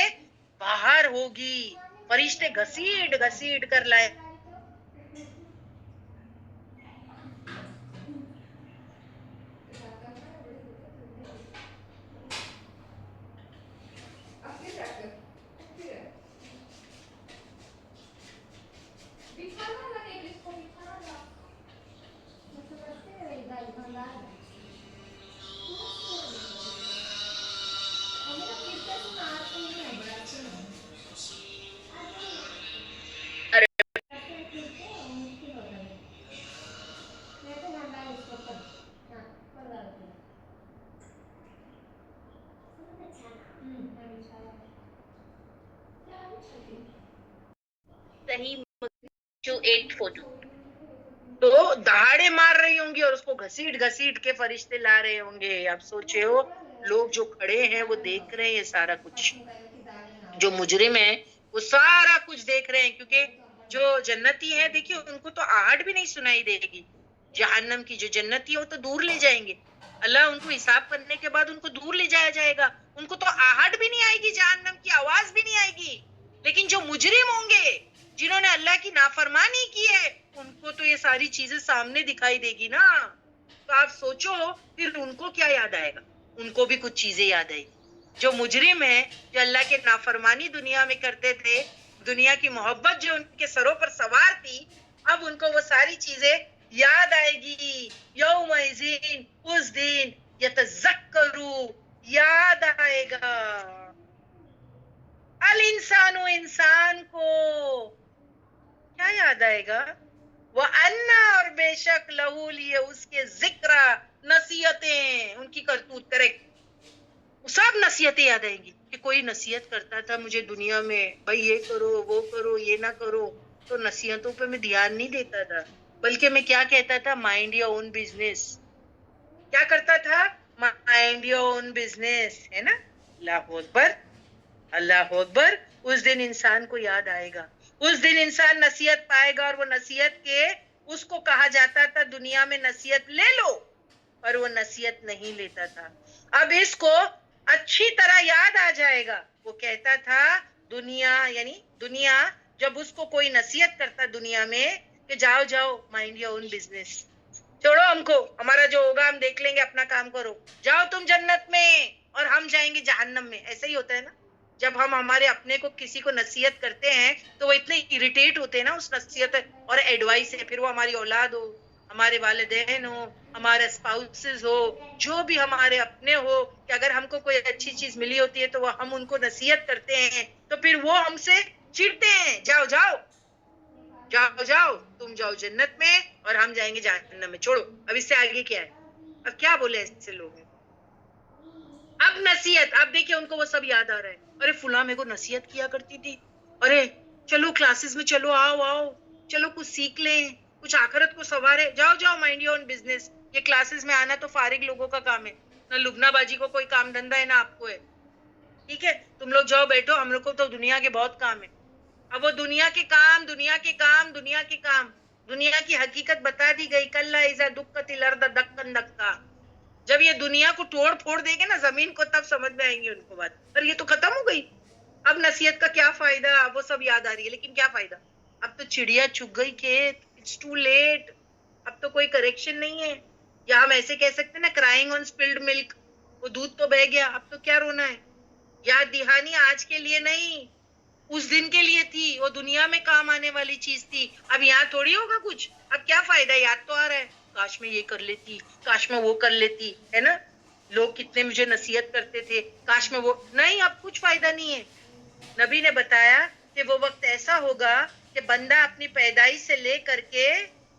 باہر ہوگی, فرشتے گھسیٹ گھسیٹ کر لائے. تو دہاڑے مار رہی ہوں گی اور اس کو گھسیٹ گھسیٹ کے فرشتے لا رہے ہوں گے. اب سوچے ہو, لوگ جو کھڑے ہیں وہ دیکھ رہے ہیں یہ سارا کچھ, جو مجرم ہیں وہ سارا کچھ دیکھ رہے ہیں, کیونکہ جو جنتی ہیں دیکھیے ان کو تو آہٹ بھی نہیں سنائی دے گی. جہنم کی جو جنتی ہے وہ تو دور لے جائیں گے, اللہ ان کو حساب کرنے کے بعد ان کو دور لے جایا جائے گا, ان کو تو آہٹ بھی نہیں آئے گی, جہنم کی آواز بھی نہیں آئے گی. لیکن جو مجرم ہوں گے, جنہوں نے اللہ کی نافرمانی کی ہے, ان کو تو یہ ساری چیزیں سامنے دکھائی دے گی نا. تو آپ سوچو پھر ان کو کیا یاد آئے گا, ان کو بھی کچھ چیزیں یاد آئے گی. جو مجرم ہیں, جو اللہ کے نافرمانی دنیا میں کرتے تھے, دنیا کی محبت جو ان کے سروں پر سوار تھی, اب ان کو وہ ساری چیزیں یاد آئے گی. یومئذ, اس دن, یتذکروا, یاد آئے گا, الانسان, انسان کو کیا یاد آئے گا, وَأَنَّا, اور بے شک, لہو, لیے اس کے ذکر, نصیحتیں, ان کی کرتوت کریکٹ, سب نصیحتیں یاد آئیں گی. کہ کوئی نصیحت کرتا تھا مجھے دنیا میں, بھائی یہ کرو وہ کرو یہ نہ کرو, تو نصیحتوں پہ میں دھیان نہیں دیتا تھا, بلکہ میں کیا کہتا تھا, مائنڈ یور اون بزنس. کیا کرتا تھا, مائنڈ یور اون بزنس, ہے نا. اللہ اکبر, اللہ اکبر. اس دن انسان کو یاد آئے گا, اس دن انسان نصیحت پائے گا, اور وہ نصیحت کے, اس کو کہا جاتا تھا دنیا میں نصیحت لے لو, پر وہ نصیحت نہیں لیتا تھا. اب اس کو اچھی طرح یاد آ جائے گا. وہ کہتا تھا دنیا, یعنی دنیا جب اس کو کوئی نصیحت کرتا دنیا میں کہ جاؤ جاؤ, مائنڈ یور اون بزنس, چھوڑو ہم کو, ہمارا جو ہوگا ہم دیکھ لیں گے, اپنا کام کرو, جاؤ تم جنت میں اور ہم جائیں گے جہنم میں. ایسا ہی ہوتا ہے نا, جب ہم ہمارے اپنے کو کسی کو نصیحت کرتے ہیں تو وہ اتنے اریٹیٹ ہوتے ہیں نا اس نصیحت اور ایڈوائس سے, پھر وہ ہماری اولاد ہو, ہمارے والدین ہو, ہمارے اسپاؤسز ہو, جو بھی ہمارے اپنے ہو, کہ اگر ہم کو کوئی اچھی چیز ملی ہوتی ہے تو وہ ہم ان کو نصیحت کرتے ہیں, تو پھر وہ ہم سے چڑھتے ہیں, جاؤ جاؤ جاؤ جاؤ, تم جاؤ جنت میں اور ہم جائیں گے جہنم میں, چھوڑو. اب اس سے آگے کیا ہے, اب کیا بولے ایسے لوگ ہیں. اب نصیحت, اب دیکھیں ان کو وہ سب یاد آ رہا ہے, ارے فلاں میرے کو نصیحت کیا کرتی تھی, ارے چلو کلاسز میں چلو, آؤ آؤ, چلو کچھ سیکھ لیں, کچھ آخرت کو سنوارے, جاؤ جاؤ, مائنڈ یور اون بزنس. یہ کلاسز میں آنا تو فارغ لوگوں کا کام ہے, نہ لبنا بازی کو کوئی کام دھندا ہے, نہ آپ کو ہے. ٹھیک ہے, تم لوگ جاؤ بیٹھو, ہم لوگ کو تو دنیا کے بہت کام ہے. اب وہ دنیا کے کام, دنیا کے کام, دنیا کے کام, دنیا کی حقیقت بتا دی گئی. کل اذا دکت الارض دکا دکا, جب یہ دنیا کو توڑ پھوڑ دے گے نا زمین کو, تب سمجھ میں آئیں گے ان کو بات, پر یہ تو ختم ہو گئی. اب نصیحت کا کیا فائدہ, وہ سب یاد آ رہی ہے, لیکن کیا فائدہ, اب تو چڑیا چگ گئی کھیت, اٹس ٹو لیٹ, اب تو کوئی کریکشن نہیں ہے. یا ہم ایسے کہہ سکتے نا, کرائنگ آن سپلڈ ملک, وہ دودھ تو بہ گیا, اب تو کیا رونا ہے. یاد دہانی آج کے لیے نہیں, اس دن کے لیے تھی, وہ دنیا میں کام آنے والی چیز تھی. اب یہاں تھوڑی ہوگا کچھ, اب کیا فائدہ, یاد تو آ رہا ہے, کاش میں یہ کر لیتی, کاش میں وہ کر لیتی, ہے نا. لوگ کتنے مجھے نصیحت کرتے تھے, کاش میں وہ, نہیں, اب کچھ فائدہ نہیں ہے. نبی نے بتایا کہ وہ وقت ایسا ہوگا کہ بندہ اپنی پیدائش سے لے کر کے,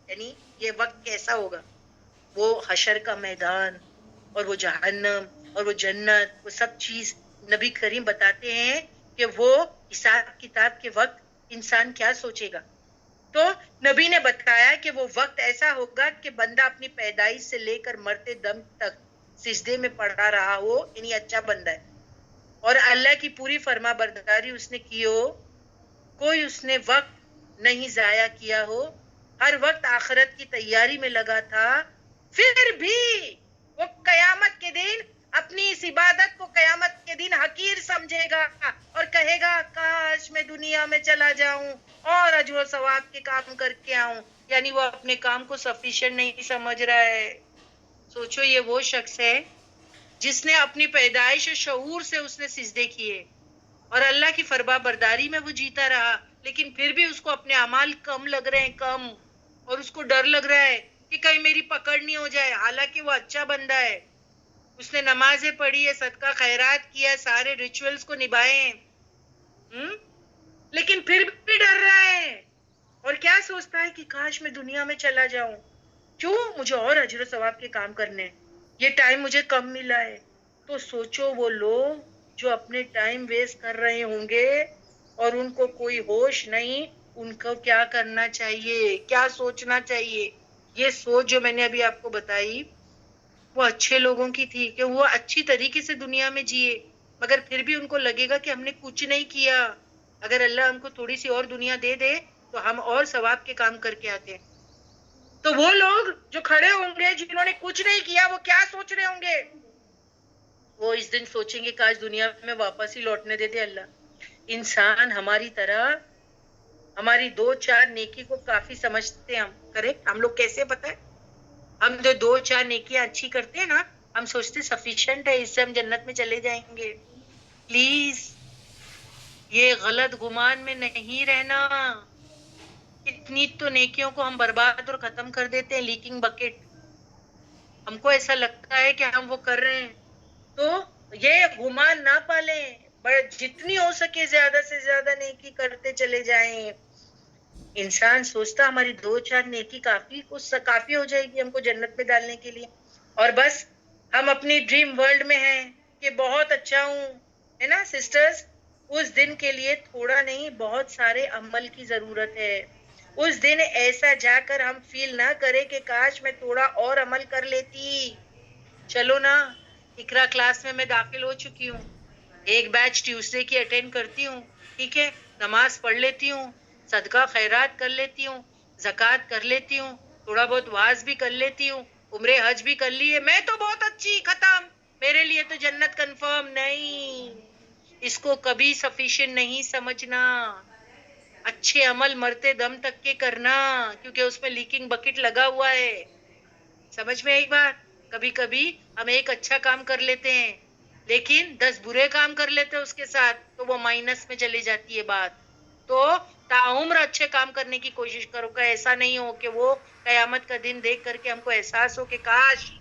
یعنی یہ وقت کیسا ہوگا, وہ حشر کا میدان اور وہ جہنم اور وہ جنت, وہ سب چیز نبی کریم بتاتے ہیں کہ وہ حساب کتاب کے وقت انسان کیا سوچے گا. تو نبی نے بتایا کہ وہ وقت ایسا ہوگا کہ بندہ اپنی پیدائش سے لے کر مرتے دم تک سجدے میں پڑا رہا ہو، یعنی اچھا بندہ ہے، اور اللہ کی پوری فرما برداری اس نے کی ہو، کوئی اس نے وقت نہیں ضائع کیا ہو، ہر وقت آخرت کی تیاری میں لگا تھا، پھر بھی وہ قیامت کے دن اپنی اس عبادت کو قیامت کے دن حقیر سمجھے گا اور کہے گا کاش میں دنیا میں چلا جاؤں اور اجر و ثواب کے کام کر کے آؤں. یعنی وہ اپنے کام کو سفیشینٹ نہیں سمجھ رہا ہے. سوچو یہ وہ شخص ہے جس نے اپنی پیدائش و شعور سے اس نے سجدے کیے اور اللہ کی فرما برداری میں وہ جیتا رہا، لیکن پھر بھی اس کو اپنے اعمال کم لگ رہے ہیں، کم، اور اس کو ڈر لگ رہا ہے کہ کہیں میری پکڑ نہیں ہو جائے. حالانکہ وہ اچھا بندہ ہے، اس نے نمازیں پڑھی ہے، صدقہ خیرات کیا ہے، سارے ریچولز کو نبھائے ہیں، لیکن پھر بھی ڈر رہا ہے اور کیا سوچتا ہے کہ کاش میں دنیا میں چلا جاؤں، کیوں؟ مجھے اور اجر و ثواب کے کام کرنے، یہ ٹائم مجھے کم ملا ہے. تو سوچو وہ لوگ جو اپنے ٹائم ویسٹ کر رہے ہوں گے اور ان کو کوئی ہوش نہیں، ان کو کیا کرنا چاہیے، کیا سوچنا چاہیے. یہ سوچ جو میں نے ابھی آپ کو بتائی وہ اچھے لوگوں کی تھی کہ وہ اچھی طریقے سے دنیا میں جیے، مگر پھر بھی ان کو لگے گا کہ ہم نے کچھ نہیں کیا. اگر اللہ ہم کو تھوڑی سی اور دنیا دے دے تو ہم اور ثواب کے کام کر کے آتے ہیں. تو وہ لوگ جو کھڑے ہوں گے جنہوں نے کچھ نہیں کیا وہ کیا سوچ رہے ہوں گے؟ وہ اس دن سوچیں گے کاش دنیا میں واپس ہی لوٹنے دیتے اللہ. انسان ہماری طرح ہماری 2-4 نیکی کو کافی سمجھتے ہیں ہم، کریکٹ؟ ہم لوگ کیسے پتہ ہے؟ ہم جو 2-4 نیکیاں اچھی کرتے ہیں نا، ہم سوچتے سفیشینٹ ہے، اس سے ہم جنت میں چلے جائیں گے. پلیز یہ غلط گمان میں نہیں رہنا. اتنی تو نیکیوں کو ہم برباد اور ختم کر دیتے ہیں، لیکنگ بکٹ. ہم کو ایسا لگتا ہے کہ ہم وہ کر رہے ہیں، تو یہ گمان نہ پالیں، جتنی ہو سکے زیادہ سے زیادہ نیکی کرتے چلے جائیں. انسان سوچتا ہماری 2-4 نیکی کافی ہو جائے گی ہم کو جنت میں ڈالنے کے لیے، اور بس ہم اپنی ڈریم ورلڈ میں ہیں کہ بہت اچھا ہوں، ہے نا سسٹرز؟ اس دن کے لیے تھوڑا نہیں بہت سارے عمل کی ضرورت ہے. اس دن ایسا جا کر ہم فیل نہ کرے کہ کاش میں تھوڑا اور عمل کر لیتی. چلو نا، اقرا کلاس میں داخل ہو چکی ہوں، ایک بیچ ٹیوزڈے کی اٹینڈ کرتی ہوں، ٹھیک ہے، نماز پڑھ لیتی ہوں، صدقہ خیرات کر لیتی ہوں، زکوٰۃ کر لیتی ہوں، تھوڑا بہت واز بھی کر لیتی ہوں، عمرے حج بھی کر لیے، میں تو بہت اچھی، ختم، میرے لیے تو جنت کنفرم. نہیں، اس کو کبھی سفیشینٹ نہیں سمجھنا. اچھے عمل مرتے دم تک کے کرنا، کیونکہ اس میں لیکنگ بکٹ لگا ہوا ہے. سمجھ میں ایک بات، کبھی کبھی ہم ایک اچھا کام کر لیتے ہیں لیکن 10 برے کام کر لیتے ہیں اس کے ساتھ، تو وہ مائنس میں چلی جاتی ہے بات. تو تاعمر اچھے کام کرنے کی کوشش کرو کہ ایسا نہیں ہو کہ وہ قیامت کا دن دیکھ کر کے ہم کو احساس ہو کہ کاش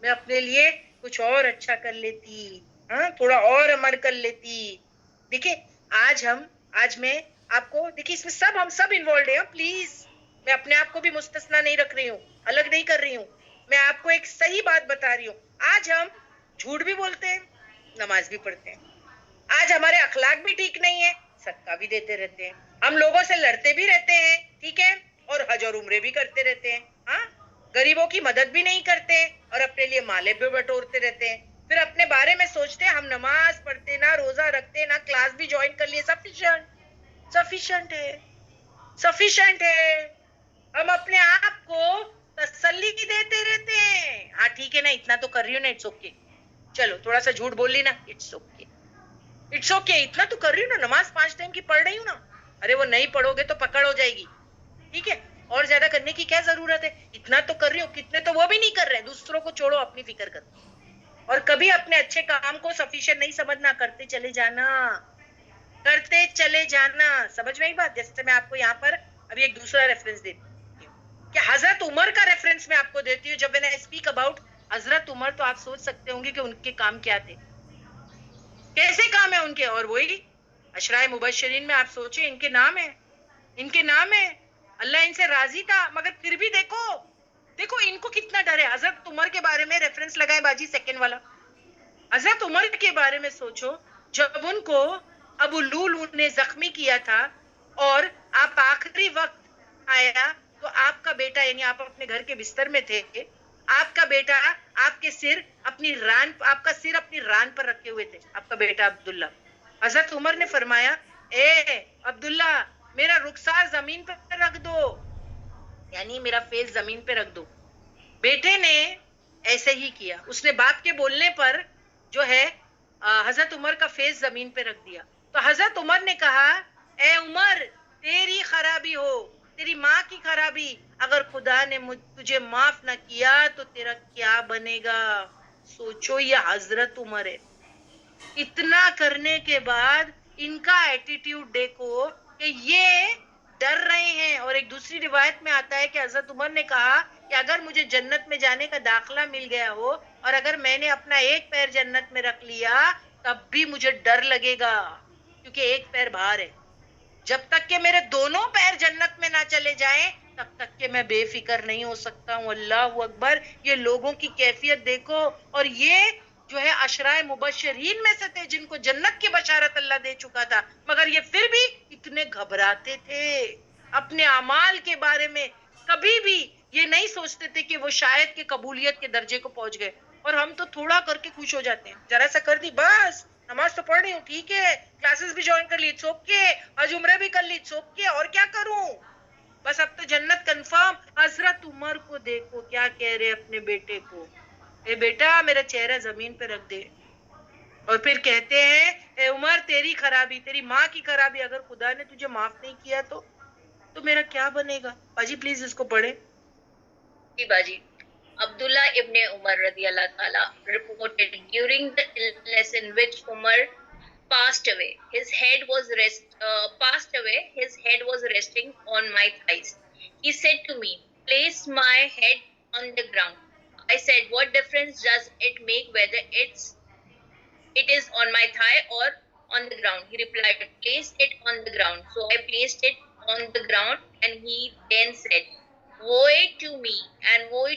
میں اپنے لیے کچھ اور اچھا کر لیتی، ہاں، تھوڑا اور عمل کر لیتی. دیکھیں آج میں آپ کو، دیکھیں اس میں ہم سب انوالوڈ ہیں پلیز. میں اپنے آپ کو بھی مستثنا نہیں رکھ رہی ہوں، الگ نہیں کر رہی ہوں. میں آپ کو ایک صحیح بات بتا رہی ہوں. آج ہم جھوٹ بھی بولتے ہیں، نماز بھی پڑھتے ہیں. آج ہمارے اخلاق بھی ٹھیک نہیں ہے، صدقہ بھی دیتے رہتے ہیں. ہم لوگوں سے لڑتے بھی رہتے ہیں، ٹھیک ہے، اور حج اور عمرے بھی کرتے رہتے ہیں. ہاں، غریبوں کی مدد بھی نہیں کرتے اور اپنے لیے مالے بھی بٹورتے رہتے ہیں. پھر اپنے بارے میں سوچتے ہیں ہم نماز پڑھتے، نہ روزہ رکھتے، نہ کلاس بھی جوائن کر لیے. سفیشینٹ ہے. ہم اپنے آپ کو تسلی دیتے رہتے ہیں. ہاں ٹھیک ہے نا، اتنا تو کر رہی ہوں نا، اٹس اوکے. چلو تھوڑا سا جھوٹ بول لی نا، اٹس اوکے، اتنا تو کر رہی ہوں نا، نماز 5 ٹائم کی پڑھ رہی ہوں نا. ارے وہ نہیں پڑھو گے تو پکڑ ہو جائے گی، ٹھیک ہے، اور زیادہ کرنے کی کیا ضرورت ہے؟ اتنا تو کر رہی ہوں. کتنے تو وہ بھی نہیں کر رہے. دوسروں کو چھوڑو، اپنی فکر کرو. اور کبھی اپنے اچھے کام کو سفیشینٹ نہیں سمجھنا، کرتے چلے جانا. سمجھ میں ایک بات؟ جیسے میں آپ کو یہاں پر ابھی ایک دوسرا ریفرنس دیتی ہوں کہ حضرت عمر کا ریفرنس میں آپ کو دیتی ہوں. جب میں نے اسپیک اباؤٹ حضرت عمر، تو آپ سوچ سکتے ہوں گے کہ ان کے کام کیا تھے، کیسے کام ہے ان کے. اور وہی عشرائے مبشرین میں آپ سوچیں، ان کے نام ہے. اللہ ان سے راضی تھا، مگر پھر بھی دیکھو ان کو کتنا ڈر ہے. حضرت عمر کے بارے میں ریفرنس لگائے باجی، سیکنڈ والا. حضرت عمر کے بارے میں سوچو، جب ان کو ابو لولو نے زخمی کیا تھا اور آپ آخری وقت آیا تو آپ کا بیٹا یعنی آپ اپنے گھر کے بستر میں تھے, آپ کا بیٹا آپ کے سر اپنی ران, آپ کا سر اپنی ران پر رکھے ہوئے تھے, آپ کا بیٹا عبداللہ. حضرت عمر نے فرمایا اے عبداللہ میرا رخسار زمین پہ رکھ دو, یعنی میرا فیس زمین پہ رکھ دو. بیٹے نے ایسے ہی کیا, اس نے باپ کے بولنے پر جو ہے حضرت عمر کا فیس زمین پہ رکھ دیا. تو حضرت عمر نے کہا اے عمر تیری خرابی ہو, تیری ماں کی خرابی, اگر خدا نے تجھے معاف نہ کیا تو تیرا کیا بنے گا. سوچو یہ حضرت عمر ہے, اتنا کرنے کے بعد ان کا ایٹیٹیوڈ دیکھو کہ یہ ڈر رہے ہیں. اور ایک دوسری روایت میں آتا ہے کہ حضرت عمر نے کہا کہ اگر مجھے جنت میں جانے کا داخلہ مل گیا ہو اور اگر میں نے اپنا ایک پیر جنت میں رکھ لیا تب بھی مجھے ڈر لگے گا, کیونکہ ایک پیر باہر ہے. جب تک کہ میرے دونوں پیر جنت میں نہ چلے جائیں تب تک کہ میں بے فکر نہیں ہو سکتا ہوں. اللہ اکبر, یہ لوگوں کی کیفیت دیکھو. اور یہ جو ہے عشرائے مبشرین میں سے تھے جن کو جنت کی بشارت اللہ دے چکا تھا, مگر یہ پھر بھی اتنے گھبراتے تھے اپنے اعمال کے بارے میں. کبھی بھی یہ نہیں سوچتے تھے کہ وہ شاید کہ قبولیت کے درجے کو پہنچ گئے. اور ہم تو تھوڑا کر کے خوش ہو جاتے ہیں, ذرا سا کر دی بس, نماز تو پڑھ رہی ہوں ٹھیک ہے, کلاسز بھی جوائن کر لی اٹس اوکے, آج عمرہ بھی کر لی اٹس اوکے, اور کیا کروں بس اب تو جنت کنفرم. حضرت عمر کو دیکھو کیا کہہ رہے اپنے بیٹے کو, اے بیٹا میرا چہرہ زمین پہ رکھ دے. اور پھر کہتے ہیں اے عمر تیری خرابی, تیری ماں کی خرابی اگر خدا نے تجھے معاف نہیں کیا تو میرا کیا بنے گا. باجی پلیز اس کو پڑھیں. جی باجی. Abdullah ibn Umar radiallahu ta'ala reported during the illness in which Umar passed away. His head was resting on my thighs. He said to me, "Place my head on the ground." I said, "What difference does it make whether it is on my thigh or on the ground?" He replied, "Place it on the ground." So I placed it on the ground, and he then said, "Woe to me and woe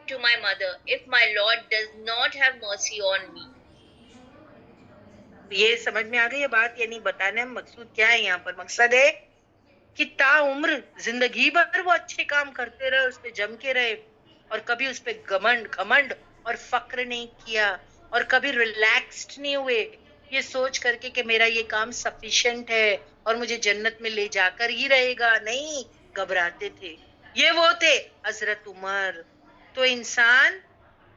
to my mother if my Lord does not have mercy on me." یہ سمجھ میں آ گئی یہ بات, یعنی بتانے میں مقصود کیا ہے یہاں پر؟ مقصد ہے کہ تا عمر زندگی بھر وہ اچھے کام کرتے رہے, اس پہ جم کے رہے, اور کبھی اس پہ گھمنڈ اور فخر نہیں کیا, اور کبھی ریلیکسڈ نہیں ہوئے یہ سوچ کر کے کہ میرا یہ کام سفیشینٹ ہے اور مجھے جنت میں لے جا کر ہی رہے گا. نہیں, گھبراتے تھے. یہ وہ تھے حضرت عمر. تو انسان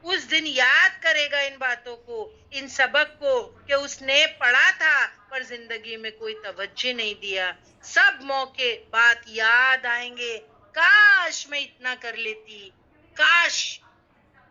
اس دن یاد کرے گا ان باتوں کو, ان سبق کو کہ اس نے پڑھا تھا پر زندگی میں کوئی توجہ نہیں دیا. سب موقع بات یاد آئیں گے, کاش میں اتنا کر لیتی, کاش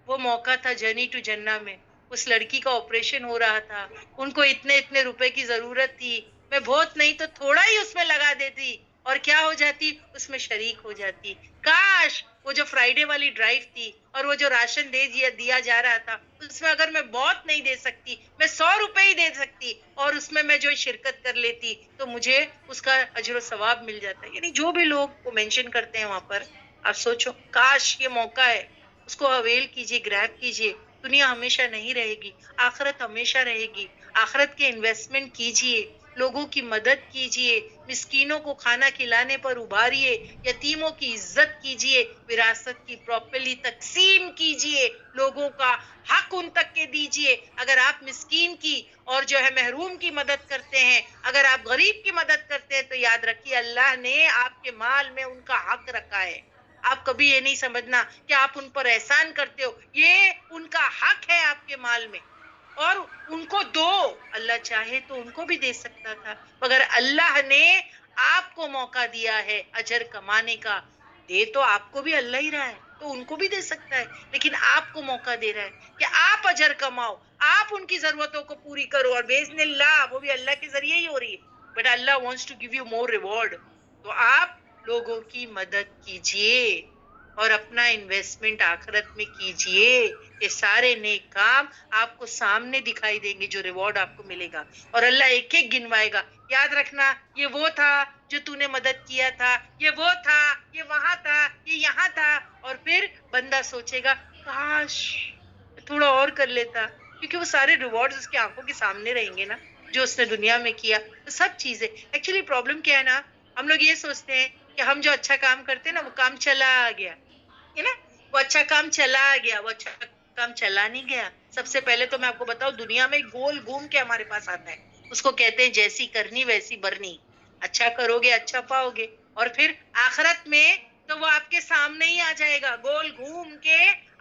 وہ موقع تھا جرنی ٹو جنہ میں, اس لڑکی کا آپریشن ہو رہا تھا, ان کو اتنے روپے کی ضرورت تھی, میں بہت نہیں تو تھوڑا ہی اس میں لگا دیتی اور کیا ہو جاتی, اس میں شریک ہو جاتی. کاش وہ جو فرائیڈے والی ڈرائیو تھی اور وہ جو راشن دیا جا رہا تھا اس میں اگر میں بہت نہیں دے سکتی, میں 100 روپے ہی دے سکتی اور اس میں جو شرکت کر لیتی تو مجھے اس کا اجر و ثواب مل جاتا. یعنی جو بھی لوگ کو مینشن کرتے ہیں وہاں پر, آپ سوچو کاش یہ موقع ہے, اس کو اویل کیجیے, گریب کیجیے. دنیا ہمیشہ نہیں رہے گی, آخرت ہمیشہ رہے گی. آخرت کے انویسٹمنٹ کیجیے, لوگوں کی مدد کیجیے, مسکینوں کو کھانا کھلانے پر ابھاریے, یتیموں کی عزت کیجیے, وراثت کی پراپرلی تقسیم کیجیے, لوگوں کا حق ان تک کے دیجیے. اگر آپ مسکین کی اور جو ہے محروم کی مدد کرتے ہیں, اگر آپ غریب کی مدد کرتے ہیں تو یاد رکھیے اللہ نے آپ کے مال میں ان کا حق رکھا ہے. آپ کبھی یہ نہیں سمجھنا کہ آپ ان پر احسان کرتے ہو, یہ ان کا حق ہے آپ کے مال میں, اور ان کو دو. اللہ چاہے تو ان کو بھی دے سکتا تھا, مگر اللہ نے آپ کو موقع دیا ہے اجر کمانے کا. دے تو آپ کو بھی اللہ ہی رہا ہے, تو ان کو بھی دے سکتا ہے, لیکن آپ کو موقع دے رہا ہے کہ آپ اجر کماؤ, آپ ان کی ضرورتوں کو پوری کرو, اور باذن اللہ وہ بھی اللہ کے ذریعے ہی ہو رہی ہے. But Allah wants to give you more reward. تو آپ لوگوں کی مدد کیجیے اور اپنا انویسٹمنٹ آخرت میں کیجیے. یہ سارے نیک کام آپ کو سامنے دکھائی دیں گے, جو ریوارڈ آپ کو ملے گا, اور اللہ ایک ایک گنوائے گا. یاد رکھنا یہ وہ تھا جو تو نے مدد کیا تھا, یہ وہ تھا, یہ وہاں تھا, یہ یہاں تھا. اور پھر بندہ سوچے گا کاش تھوڑا اور کر لیتا, کیونکہ وہ سارے ریوارڈز اس کی آنکھوں کے سامنے رہیں گے نا, جو اس نے دنیا میں کیا. تو سب چیزیں ایکچولی پرابلم کیا ہے نا, ہم لوگ یہ سوچتے ہیں کہ کہ ہم جو اچھا کام کرتے ہیں نا وہ کام چلا گیا ہے نا, وہ اچھا کام چلا گیا, وہ اچھا کام چلا نہیں گیا. سب سے پہلے تو میں آپ کو بتاؤں دنیا میں گول گھوم کے ہمارے پاس آتا ہے, اس کو کہتے ہیں جیسی کرنی ویسی برنی. اچھا کرو گے اچھا پاؤ گے, اور پھر آخرت میں تو وہ آپ کے سامنے ہی آ جائے گا گول گھوم کے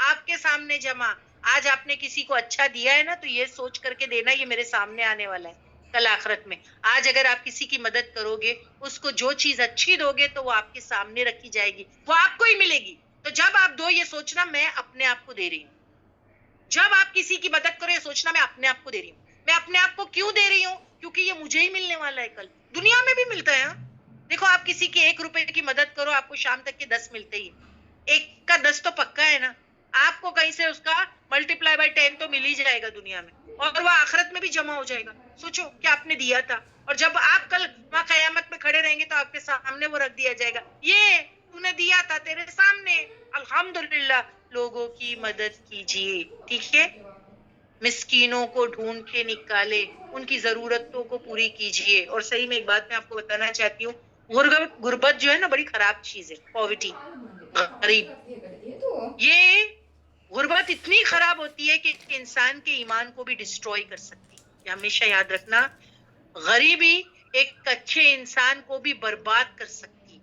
آپ کے سامنے جمع. آج آپ نے کسی کو اچھا دیا ہے نا تو یہ سوچ کر کے دینا یہ میرے سامنے آنے والا ہے کل آخرت میں. آج اگر آپ کسی کی مدد کرو گے, اس کو جو چیز اچھی دو گے تو وہ آپ کے سامنے رکھی جائے گی, وہ آپ کو ہی ملے گی. تو جب آپ دو یہ سوچنا میں اپنے آپ کو دے رہی ہوں, جب آپ کسی کی مدد کرو یہ سوچنا میں اپنے آپ کو دے رہی ہوں. میں اپنے آپ کو کیوں دے رہی ہوں؟ کیونکہ یہ مجھے ہی ملنے والا ہے, کل دنیا میں بھی ملتا ہے. دیکھو آپ کسی کی 1 روپے کی مدد کرو, آپ کو شام تک کے 10 ملتے ہی, 1 کا 10 تو پکا ہے نا. آپ کو کہیں سے اس کا ملٹیپلائی بائی 10 تو مل ہی جائے گا دنیا میں, اور وہ آخرت میں بھی جمع ہو جائے گا. سوچو کہ آپ نے دیا تھا, اور جب آپ کل وہاں قیامت میں کھڑے رہیں گے تو آپ کے سامنے وہ رکھ دیا جائے گا, یہ تو نے دیا تھا تیرے سامنے. الحمدللہ لوگوں کی مدد کیجیے, ٹھیک ہے, مسکینوں کو ڈھونڈ کے نکالے, ان کی ضرورتوں کو پوری کیجیے. اور صحیح میں ایک بات میں آپ کو بتانا چاہتی ہوں, غربت جو ہے نا بڑی خراب چیز ہے. پاورٹی, غریب, یہ غربت اتنی خراب ہوتی ہے کہ انسان کے ایمان کو بھی ڈسٹروئی کر سکتی ہے. یہ ہمیشہ یاد رکھنا, غریبی ایک اچھے انسان کو بھی برباد کر سکتی ہے.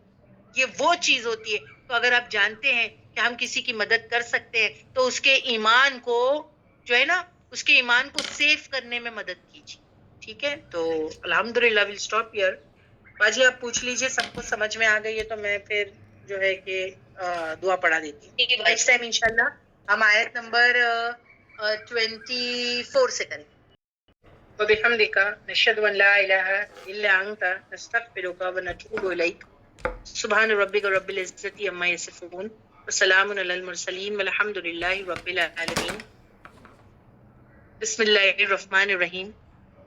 یہ وہ چیز ہوتی ہے. تو اگر آپ جانتے ہیں کہ ہم کسی کی مدد کر سکتے ہیں تو اس کے ایمان کو جو ہے نا, اس کے ایمان کو سیف کرنے میں مدد کیجیے, ٹھیک ہے. تو الحمدللہ ویل اسٹاپ ہیئر. باجی آپ پوچھ لیجئے, سب کو سمجھ میں آ گئی ہے تو میں پھر جو ہے کہ دعا پڑھا دیتی ہوں. نیکسٹ ٹائم انشاءاللہ ہم آیت نمبر 24 سے کریں. وبحمدک نشهد ان لا الہ الا انت نستغفرک ونتوب الیک. سبحان ربک رب العزة عما یصفون وسلام علی المرسلین والحمد للہ رب العالمین. بسم اللہ الرحمن الرحیم.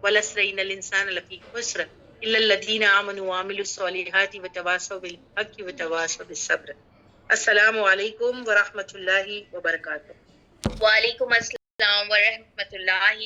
والعصر ان الانسان لفی خسر الا الذین آمنوا وعملوا الصالحات وتواصوا بالحق وتواصوا بالصبر. السلام علیکم ورحمۃ اللہ وبرکاتہ. وعلیکم السلام ورحمۃ اللہ